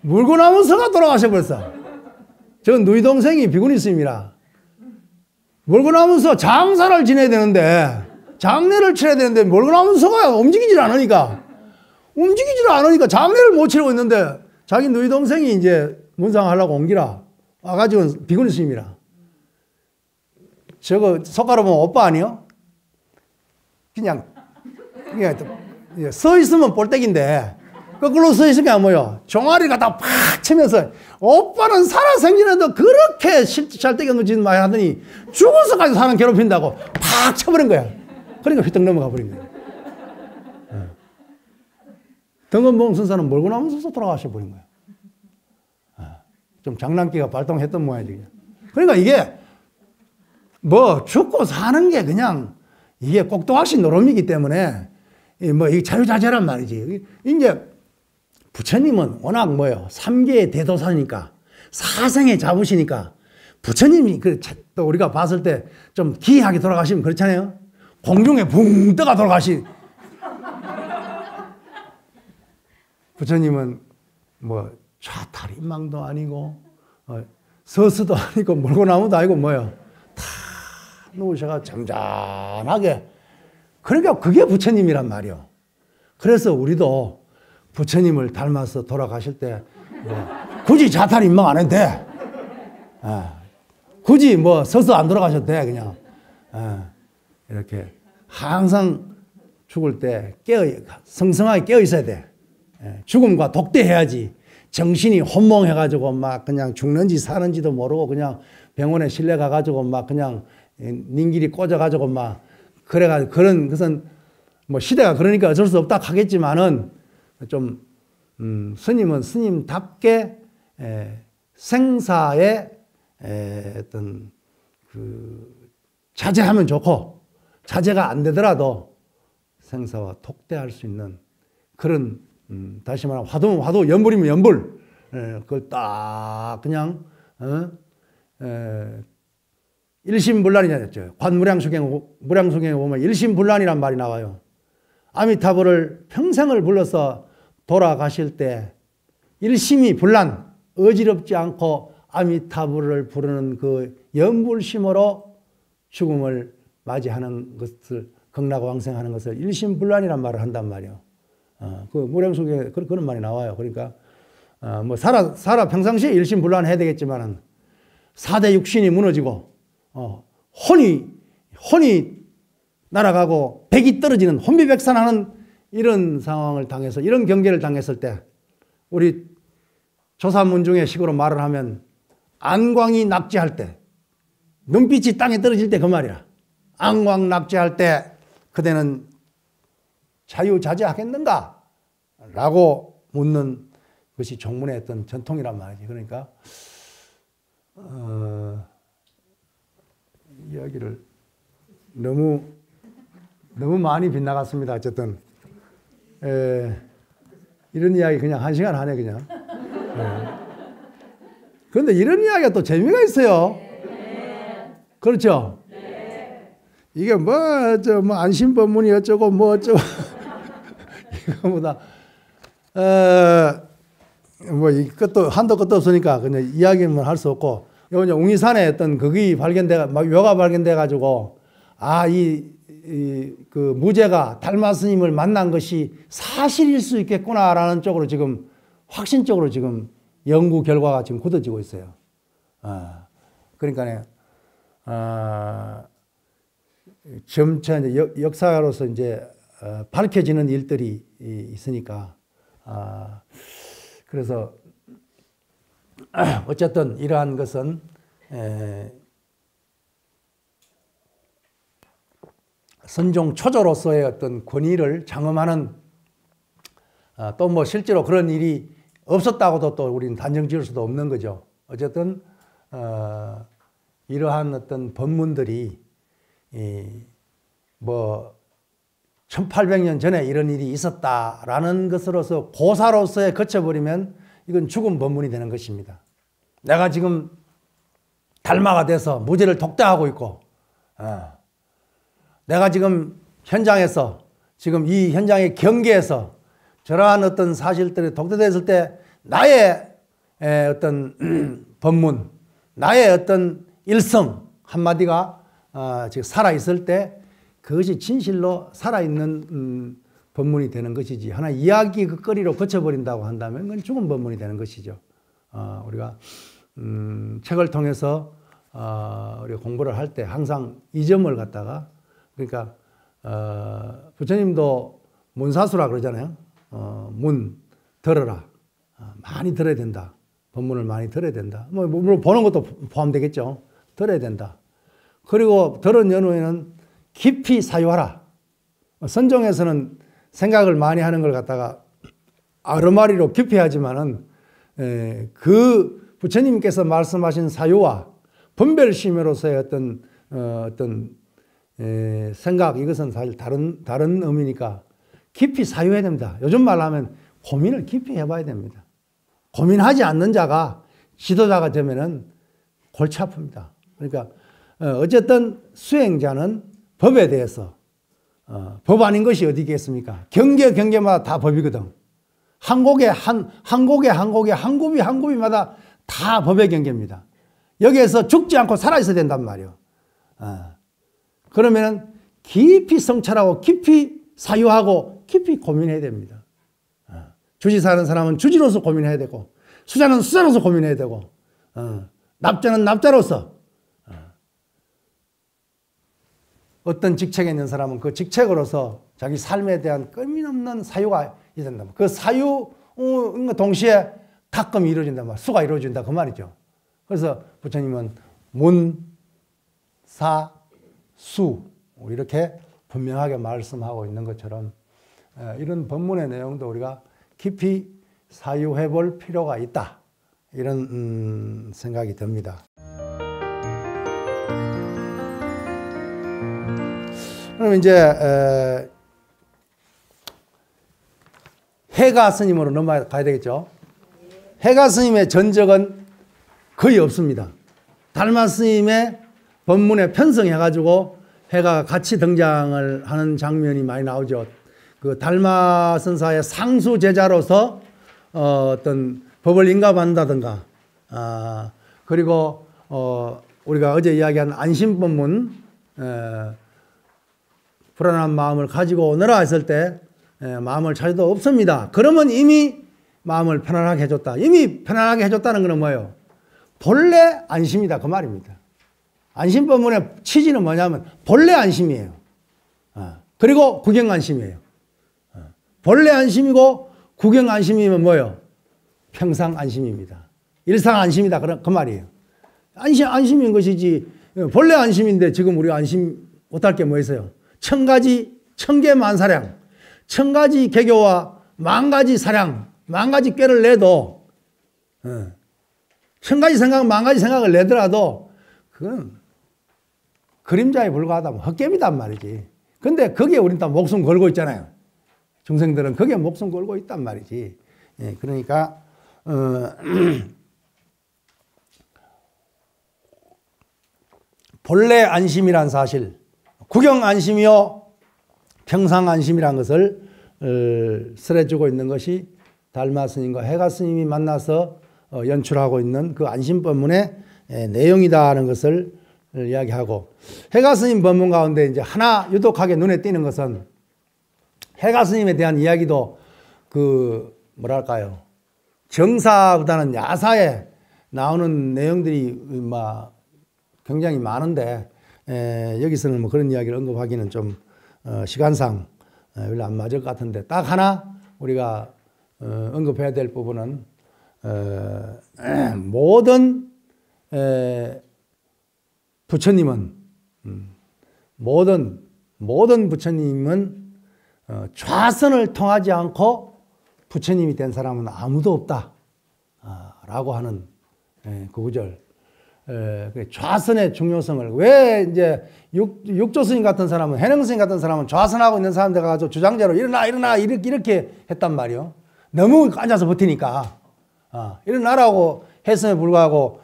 물구나무 서가 돌아가셔버렸어. 저 누이 동생이 비구니 스님이라. 물구나무 서 장사를 지내야 되는데 장례를 치러야 되는데 물구나무 서가 움직이질 않으니까 장례를 못 치르고 있는데 자기 누이 동생이 이제 문상하려고 옮기라 와가지고 비구니 스님이라. 저거 손가락 보면 오빠 아니요? 그냥 서 있으면 볼때기인데 거꾸로 서 있으니까 뭐요? 종아리 갖다 팍 치면서 오빠는 살아생전에도 그렇게 잘때기 없는 짓 많이 하더니 죽어서까지 사람 괴롭힌다고 팍 쳐버린 거야. 그러니까 휘떡 넘어가 버린 거야. 등원봉 선사는 몰고 나면서 돌아가셔 버린 거야. 좀 장난기가 발동했던 모양이지. 그러니까 이게 뭐 죽고 사는 게 그냥 이게 꼭두각시 노름이기 때문에 뭐 이 자유자재란 말이지. 이제 부처님은 워낙 뭐요? 3계의 대도사니까 사생에 잡으시니까 부처님이 또 우리가 봤을 때 좀 기이하게 돌아가시면 그렇잖아요. 공중에 붕 떠가 돌아가시. 부처님은 뭐 좌탈인망도 아니고 서스도 아니고 물고나무도 아니고 뭐요? 다 누우셔가 점잖하게. 그러니까 그게 부처님이란 말이요. 그래서 우리도 부처님을 닮아서 돌아가실 때 굳이 좌탈인망 안 해도 돼. 굳이 뭐 서서 안 돌아가셔도 돼. 그냥 이렇게 항상 죽을 때 성성하게 깨어 있어야 돼. 죽음과 독대해야지. 정신이 혼몽해가지고 막 그냥 죽는지 사는지도 모르고 그냥 병원에 실려 가가지고 막 그냥 닌길이 꽂아가지고 막 그래가지고 그런 것은 뭐 시대가 그러니까 어쩔 수 없다 하겠지만은 좀 스님은 스님답게 생사에 어떤 그 자제하면 좋고 자제가 안 되더라도 생사와 독대할 수 있는 그런 다시 말하면 화두 연불이면 연불 그걸 딱 그냥 일심불란이잖아요. 무량수경에 보면 일심불란이란 말이 나와요. 아미타불을 평생을 불러서 돌아가실 때 일심이 불란 어지럽지 않고 아미타불을 부르는 그 연불심으로 죽음을 맞이하는 것을 극락왕생하는 것을 일심불란이란 말을 한단 말이에요. 그 무량 속에 그런 말이 나와요. 그러니까 뭐 살아 평상시에 일심불란해야 되겠지만은 4대 육신이 무너지고 혼이 날아가고 백이 떨어지는 혼비백산하는 이런 상황을 당해서 이런 경계를 당했을 때 우리 조사문중의 식으로 말을 하면 안광이 낙제할 때 눈빛이 땅에 떨어질 때 그 말이야. 안광 낙제할 때 그대는 자유자재하겠는가? 라고 묻는 것이 종문의 어떤 전통이란 말이지. 그러니까 이야기를 너무 많이 빗나갔습니다. 어쨌든 이런 이야기 그냥 1시간 하네 그냥. 그런데 이런 이야기가 또 재미가 있어요. 그렇죠? 이게 뭐 안심법문이 어쩌고 뭐 어쩌고 이거보다 뭐 이 끝도 한도 끝도 없으니까 그냥 이야기만 할 수 없고, 요 이제 웅이산에 어떤 그게 묘가 발견돼 가지고 그 무제가 달마 스님을 만난 것이 사실일 수 있겠구나라는 쪽으로 지금 확신적으로 지금 연구 결과가 지금 굳어지고 있어요. 그러니까 점차 이제 역사로서 이제 밝혀지는 일들이 있으니까 그래서 어쨌든 이러한 것은 선종 초조로서의 어떤 권위를 장엄하는 또 뭐 실제로 그런 일이 없었다고도 또 우리는 단정 지을 수도 없는 거죠. 어쨌든 이러한 어떤 법문들이 뭐 1800년 전에 이런 일이 있었다라는 것으로서 고사로서에 거쳐버리면 이건 죽은 법문이 되는 것입니다. 내가 지금 달마가 돼서 무제를 독대하고 있고 내가 지금 현장에서 지금 이 현장의 경계에서 저러한 어떤 사실들이 독대됐을 때 나의 어떤 법문, 나의 어떤 일성 한마디가 지금 살아있을 때 그것이 진실로 살아있는 법문이 되는 것이지, 하나 이야기 그 거리로 거쳐버린다고 한다면 그건 죽은 법문이 되는 것이죠. 우리가 책을 통해서 우리가 공부를 할 때 항상 이 점을 갖다가, 그러니까 부처님도 문사수라 그러잖아요. 문 들어라, 많이 들어야 된다. 법문을 많이 들어야 된다. 뭐 물론 보는 것도 포함되겠죠. 들어야 된다. 그리고 들은 연후에는 깊이 사유하라. 선종에서는 생각을 많이 하는 걸 갖다가 아르마리로 깊이 하지만은 그 부처님께서 말씀하신 사유와 분별심으로서의 어떤 생각, 이것은 사실 다른 의미니까 깊이 사유해야 됩니다. 요즘 말로 하면 고민을 깊이 해봐야 됩니다. 고민하지 않는 자가 지도자가 되면은 골치 아픕니다. 그러니까 어쨌든 수행자는 법에 대해서 법 아닌 것이 어디 있겠습니까? 경계마다 다 법이거든. 한 굽이마다 다 법의 경계입니다. 여기에서 죽지 않고 살아있어야 된단 말이에요. 그러면 깊이 성찰하고 깊이 사유하고 깊이 고민해야 됩니다. 주지사하는 사람은 주지로서 고민해야 되고, 수자는 수자로서 고민해야 되고, 납자는 납자로서, 어떤 직책에 있는 사람은 그 직책으로서 자기 삶에 대한 끊임없는 사유가 있어야 된다. 그 사유 동시에 탁금이 이루어진다 말, 수가 이루어진다 그 말이죠. 그래서 부처님은 문, 사, 수 이렇게 분명하게 말씀하고 있는 것처럼 이런 법문의 내용도 우리가 깊이 사유해 볼 필요가 있다, 이런 생각이 듭니다. 그럼 이제 해가 스님으로 넘어가야 되겠죠. 해가 스님의 전적은 거의 없습니다. 달마 스님의 법문에 편성해가지고 해가 같이 등장을 하는 장면이 많이 나오죠. 그 달마 선사의 상수 제자로서 어떤 법을 인가받는다든가, 그리고 우리가 어제 이야기한 안심법문, 불안한 마음을 가지고 오너라 했을 때 마음을 차려도 없습니다. 그러면 이미 마음을 편안하게 해줬다. 이미 편안하게 해줬다는 것은 뭐예요? 본래 안심이다 그 말입니다. 안심법문의 취지는 뭐냐면 본래 안심이에요. 그리고 구경 안심이에요. 본래 안심이고 구경 안심이면 뭐예요? 평상 안심입니다. 일상 안심이다 그 말이에요. 안심인 것이지 본래 안심인데 지금 우리가 안심 못할 게 뭐 있어요? 천개만사량, 천가지 개교와 만가지 사량, 만가지 꾀를 내도 천가지 생각, 만가지 생각을 내더라도 그건 그림자에 불과하다, 헛개미단 말이지. 근데 거기에 우리는 다 목숨 걸고 있잖아요. 중생들은 거기에 목숨 걸고 있단 말이지. 그러니까 본래 안심이란 사실, 구경 안심이요 평상 안심이란 것을 설해주고 있는 것이 달마 스님과 해가 스님이 만나서 연출하고 있는 그 안심법문의 내용이다 하는 것을 이야기하고, 해가 스님 법문 가운데 이제 하나 유독하게 눈에 띄는 것은 해가 스님에 대한 이야기도 그 뭐랄까요, 정사보다는 야사에 나오는 내용들이 굉장히 많은데 여기서는 뭐 그런 이야기를 언급하기는 좀 시간상 별로 안 맞을 것 같은데, 딱 하나 우리가 언급해야 될 부분은 모든 부처님은 모든 부처님은 좌선을 통하지 않고 부처님이 된 사람은 아무도 없다 라고 하는 그 구절. 좌선의 중요성을, 왜 이제 육조 스님 같은 사람은, 해능 스님 같은 사람은 좌선하고 있는 사람들 가서 주장자로 일어나 이렇게 했단 말이요. 너무 앉아서 버티니까 일어나라고 했음에 불구하고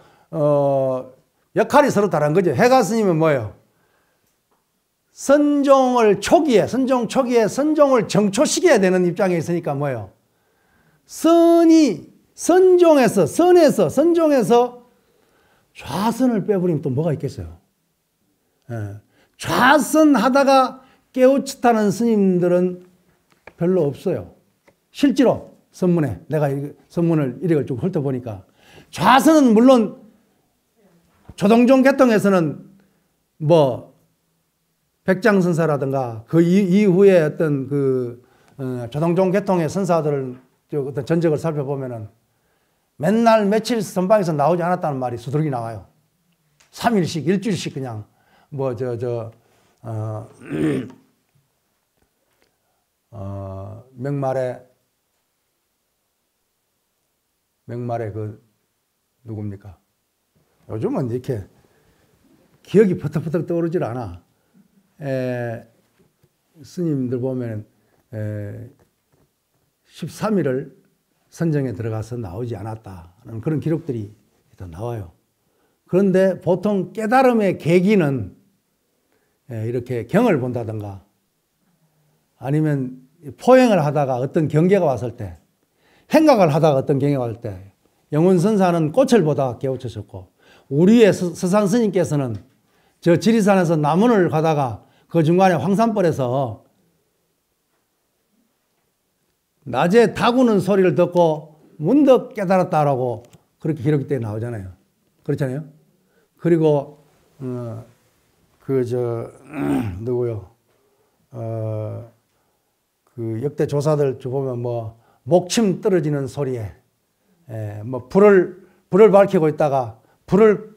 역할이 서로 다른 거죠. 해가 스님은 뭐예요? 선종 초기에 선종을 정초시켜야 되는 입장에 있으니까 뭐예요? 선종에서 좌선을 빼버리면 또 뭐가 있겠어요? 좌선하다가 깨우쳤다는 스님들은 별로 없어요. 실제로 선문에 내가 선문을 이력을 쭉 훑어보니까 좌선은 물론 조동종 개통에서는 뭐 백장선사라든가 그 이후에 어떤 그 조동종 개통의 선사들을 어떤 전적을 살펴보면은 맨날 며칠 선방에서 나오지 않았다는 말이 수두룩이 나와요. 3일씩, 일주일씩 그냥 명말에 그 누굽니까? 요즘은 이렇게 기억이 퍼뜩퍼뜩 떠오르질 않아. 스님들 보면 13일을 선정에 들어가서 나오지 않았다는 그런 기록들이 나와요. 그런데 보통 깨달음의 계기는 이렇게 경을 본다든가 아니면 포행을 하다가 어떤 경계가 왔을 때, 행각을 하다가 어떤 경계가 왔을 때, 영훈선사는 꽃을 보다가 깨우쳐졌고, 우리의 서산 스님께서는 저 지리산에서 남원을 가다가 그 중간에 황산벌에서 낮에 다구는 소리를 듣고 문득 깨달았다라고 그렇게 기록이 때 나오잖아요. 그렇잖아요. 그리고 누구요? 그 역대 조사들 보면 뭐 목침 떨어지는 소리에 뭐 불을 밝히고 있다가 불을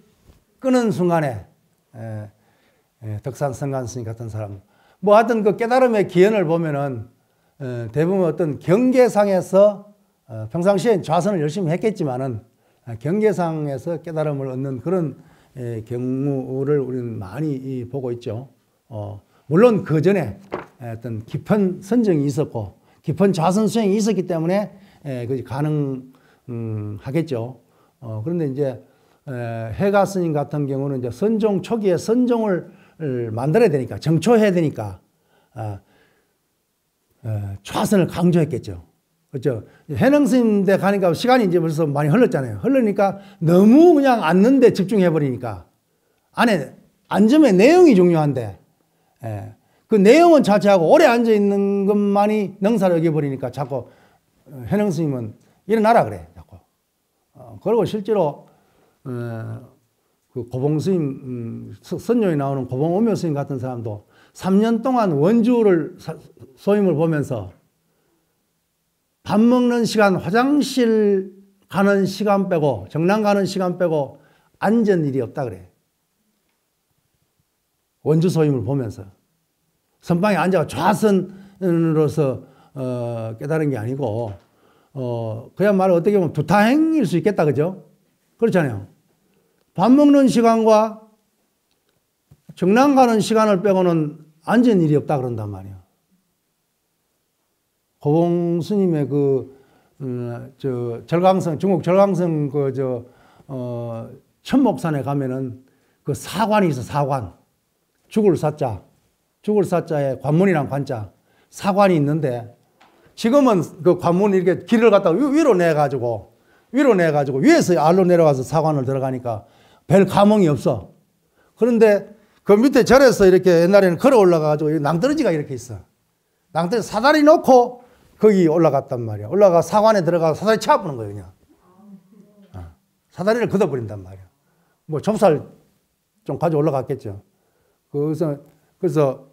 끄는 순간에 덕산 성간 스님 같은 사람, 뭐 하여튼 그 깨달음의 기연을 보면은 대부분 어떤 경계상에서 평상시에 좌선을 열심히 했겠지만은 경계상에서 깨달음을 얻는 그런 경우를 우리는 많이 보고 있죠. 물론 그 전에 어떤 깊은 선정이 있었고 깊은 좌선 수행이 있었기 때문에 그것이 가능하겠죠. 그런데 이제 해가 스님 같은 경우는 이제 선종 초기에 선종을 만들어야 되니까, 정초해야 되니까 좌선을 강조했겠죠. 그렇죠. 해능 스님 때 가니까 시간이 이제 벌써 많이 흘렀잖아요. 흘러니까 너무 그냥 앉는 데 집중해 버리니까 안에 앉음의 내용이 중요한데 그 내용은 자체하고 오래 앉아 있는 것만이 능사를 여겨버리니까 자꾸 현영 스님은 일어나라 그래. 자꾸. 그리고 실제로 그 고봉 스님 선녀에 나오는 고봉 오묘 스님 같은 사람도 3년 동안 원주를 소임을 보면서 밥 먹는 시간, 화장실 가는 시간 빼고, 정랑 가는 시간 빼고 앉은 일이 없다 그래. 원주 소임을 보면서. 선방에 앉아가 좌선으로서 깨달은 게 아니고, 그야말로 어떻게 보면 두타행일 수 있겠다, 그죠? 그렇잖아요. 밥 먹는 시간과 정랑 가는 시간을 빼고는 앉은 일이 없다 그런단 말이에요. 고봉 스님의 절강성, 중국 절강성 천목산에 가면은 그 사관이 있어, 사관. 죽을 사자에 관문이란 관자. 사관이 있는데 지금은 그 관문 이렇게 길을 갖다가 위로 내가지고 위에서 아래로 내려가서 사관을 들어가니까 별 감흥이 없어. 그런데 그 밑에 절에서 이렇게 옛날에는 걸어 올라가가지고 낭떠러지가 이렇게 있어. 낭떠러지 사다리 놓고 거기 올라갔단 말이야. 올라가 사관에 들어가서 사다리 차부는 거예요, 그냥. 사다리를 걷어버린단 말이야. 뭐 좁쌀 좀 가지고 올라갔겠죠. 그래서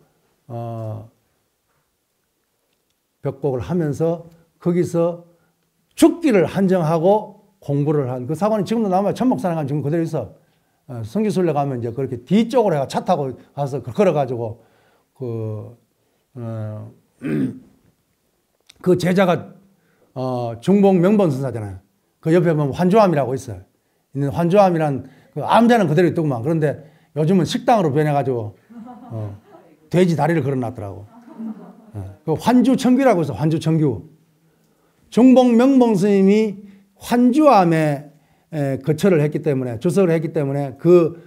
벽곡을 하면서 거기서 죽기를 한정하고 공부를 한 그 사관이 지금도 남아요. 천목산에 가면 지금 그대로 있어. 성기순례 가면 이제 그렇게 뒤쪽으로 해가 차 타고 가서 걸어가지고 그 제자가 중봉 명본선사잖아요. 그 옆에 보면 환주암이라고 있어요. 있는 환주암이란 그 암자는 그대로 있더구만. 그런데 요즘은 식당으로 변해가지고 돼지 다리를 걸어놨더라고. 그 환주청규라고 있어. 환주청규. 중봉 명봉 스님이 환주암에 거처를 했기 때문에, 주석을 했기 때문에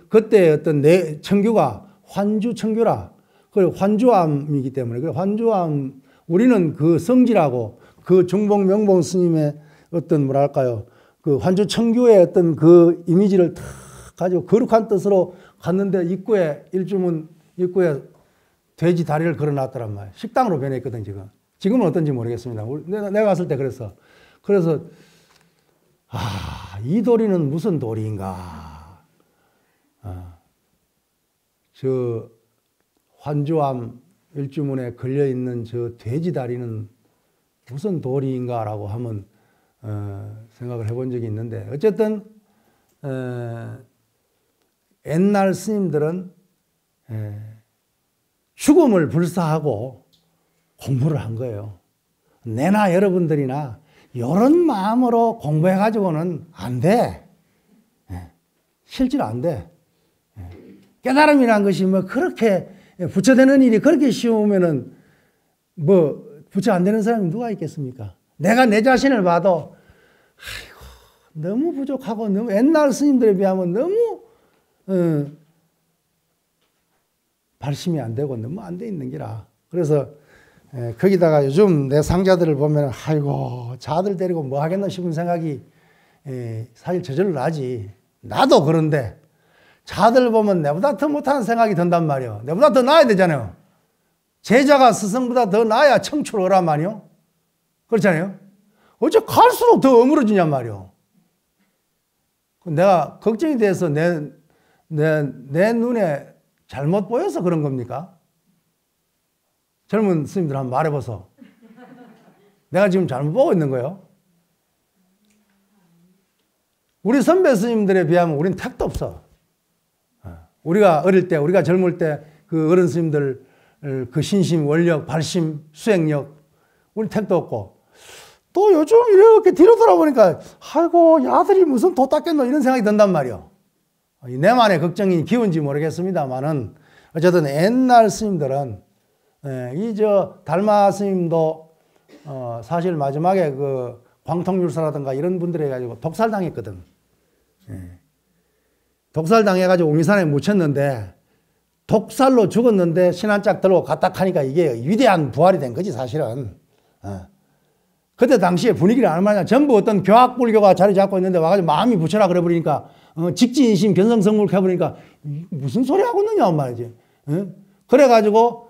그때 어떤 청규가 환주청규라. 그 환주암이기 때문에, 그 환주암, 우리는 그 성지라고 그 중봉 명봉 스님의 어떤 뭐랄까요, 그 환주청규의 어떤 그 이미지를 탁 가지고 거룩한 뜻으로 갔는데 일주문 입구에 돼지 다리를 걸어놨더란 말이에요. 식당으로 변했거든, 지금. 지금은 어떤지 모르겠습니다. 내가 갔을 때 그래서, 이 도리는 무슨 도리인가. 저 환주암 일주문에 걸려있는 저 돼지 다리는 무슨 도리인가라고 한번 생각을 해본 적이 있는데, 어쨌든 옛날 스님들은 죽음을 불사하고 공부를 한 거예요. 내나 여러분들이나 이런 마음으로 공부해가지고는 안 돼. 실제로 안 돼. 깨달음이라는 것이 뭐 그렇게 부처되는 일이 그렇게 쉬우면은 뭐 부처 안 되는 사람이 누가 있겠습니까? 내가 내 자신을 봐도 아이고 너무 부족하고 너무 옛날 스님들에 비하면 너무 발심이 안 되고 너무 안 돼 있는 기라. 그래서 거기다가 요즘 내 상자들을 보면 아이고 자들 데리고 뭐 하겠나 싶은 생각이 사실 저절로 나지. 나도 그런데 자들 보면 내보다 더 못하는 생각이 든단 말이요. 내보다 더 나아야 되잖아요. 제자가 스승보다 더 나아야 청출 어란 말이요. 그렇잖아요. 어째 갈수록 더 어물어지냔 말이요. 내가 걱정이 돼서 내 눈에 잘못 보여서 그런 겁니까? 젊은 스님들 한번 말해보소. 내가 지금 잘못 보고 있는 거예요? 우리 선배 스님들에 비하면 우리는 택도 없어. 우리가 어릴 때, 우리가 젊을 때 그 어른 스님들 그 신심, 원력, 발심, 수행력, 우리 택도 없고. 또 요즘 이렇게 뒤로 돌아보니까 아이고 야들이 무슨 도 닦겠노 이런 생각이 든단 말이요. 내만의 걱정이 기운지 모르겠습니다만은 어쨌든 옛날 스님들은 달마 스님도 사실 마지막에 그 광통율사라든가 이런 분들 해가지고 독살당했거든. 독살당해가지고 옹이산에 묻혔는데 독살로 죽었는데 신한짝 들고 갔다 하니까 이게 위대한 부활이 된 거지 사실은. 그때 당시에 분위기를 안 말이야. 전부 어떤 교학불교가 자리 잡고 있는데 와가지고 마음이 부처라 그래 버리니까 직지인심 견성성불 해버리니까 무슨 소리 하고 있느냐 말이지. 그래가지고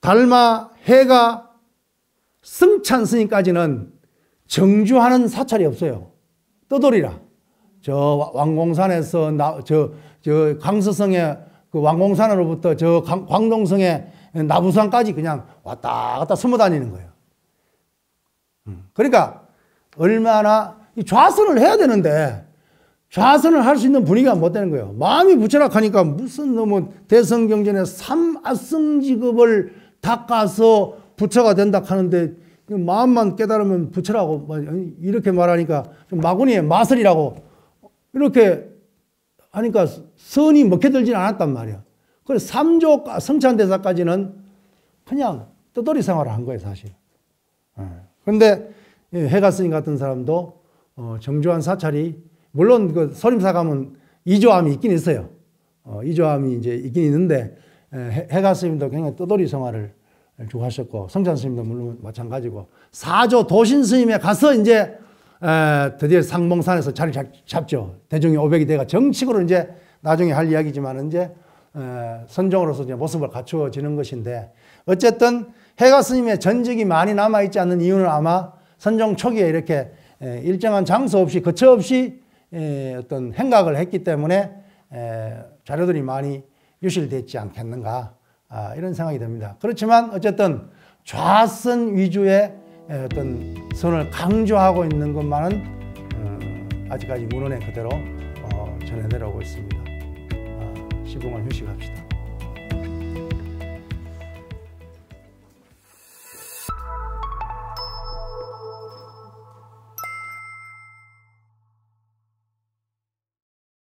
달마, 해가, 승찬 스님까지는 정주하는 사찰이 없어요. 떠돌이라. 저 왕공산에서 저 강서성의 그 왕공산으로부터 저 광동성의 나부산까지 그냥 왔다 갔다 숨어 다니는 거예요. 그러니까 얼마나 좌선을 해야 되는데 좌선을 할 수 있는 분위기가 못 되는 거예요. 마음이 부처락하니까 무슨 너무 대성경전에 삼아승직업을 닦아서 부처가 된다 하는데 마음만 깨달으면 부처라고 이렇게 말하니까 좀 마구니에 마설이라고 이렇게 하니까 선이 먹혀들지는 않았단 말이야. 그래서 3조 성찬대사까지는 그냥 떠돌이 생활을 한 거예요, 사실. 그런데 해가스님 같은 사람도 정주한 사찰이 물론 그 소림사 가면 이조함이 있긴 있어요. 이조함이 이제 있긴 있는데 해가스님도 굉장히 떠돌이 생활을 쭉 하셨고 성찬 스님도 물론 마찬가지고 4조 도신 스님에 가서 이제 드디어 상봉산에서 자리 잡죠. 대종이 500이 돼가 정식으로 이제 나중에 할 이야기지만 이제 선종으로서 이제 모습을 갖추어지는 것인데 어쨌든 해가 스님의 전적이 많이 남아있지 않는 이유는 아마 선종 초기에 이렇게 일정한 장소 없이 거처 없이 어떤 행각을 했기 때문에 자료들이 많이 유실됐지 않겠는가 이런 생각이 듭니다. 그렇지만 어쨌든 좌선 위주의 어떤 선을 강조하고 있는 것만은 아직까지 문헌에 그대로 전해 내려오고 있습니다. 15만 휴식합시다.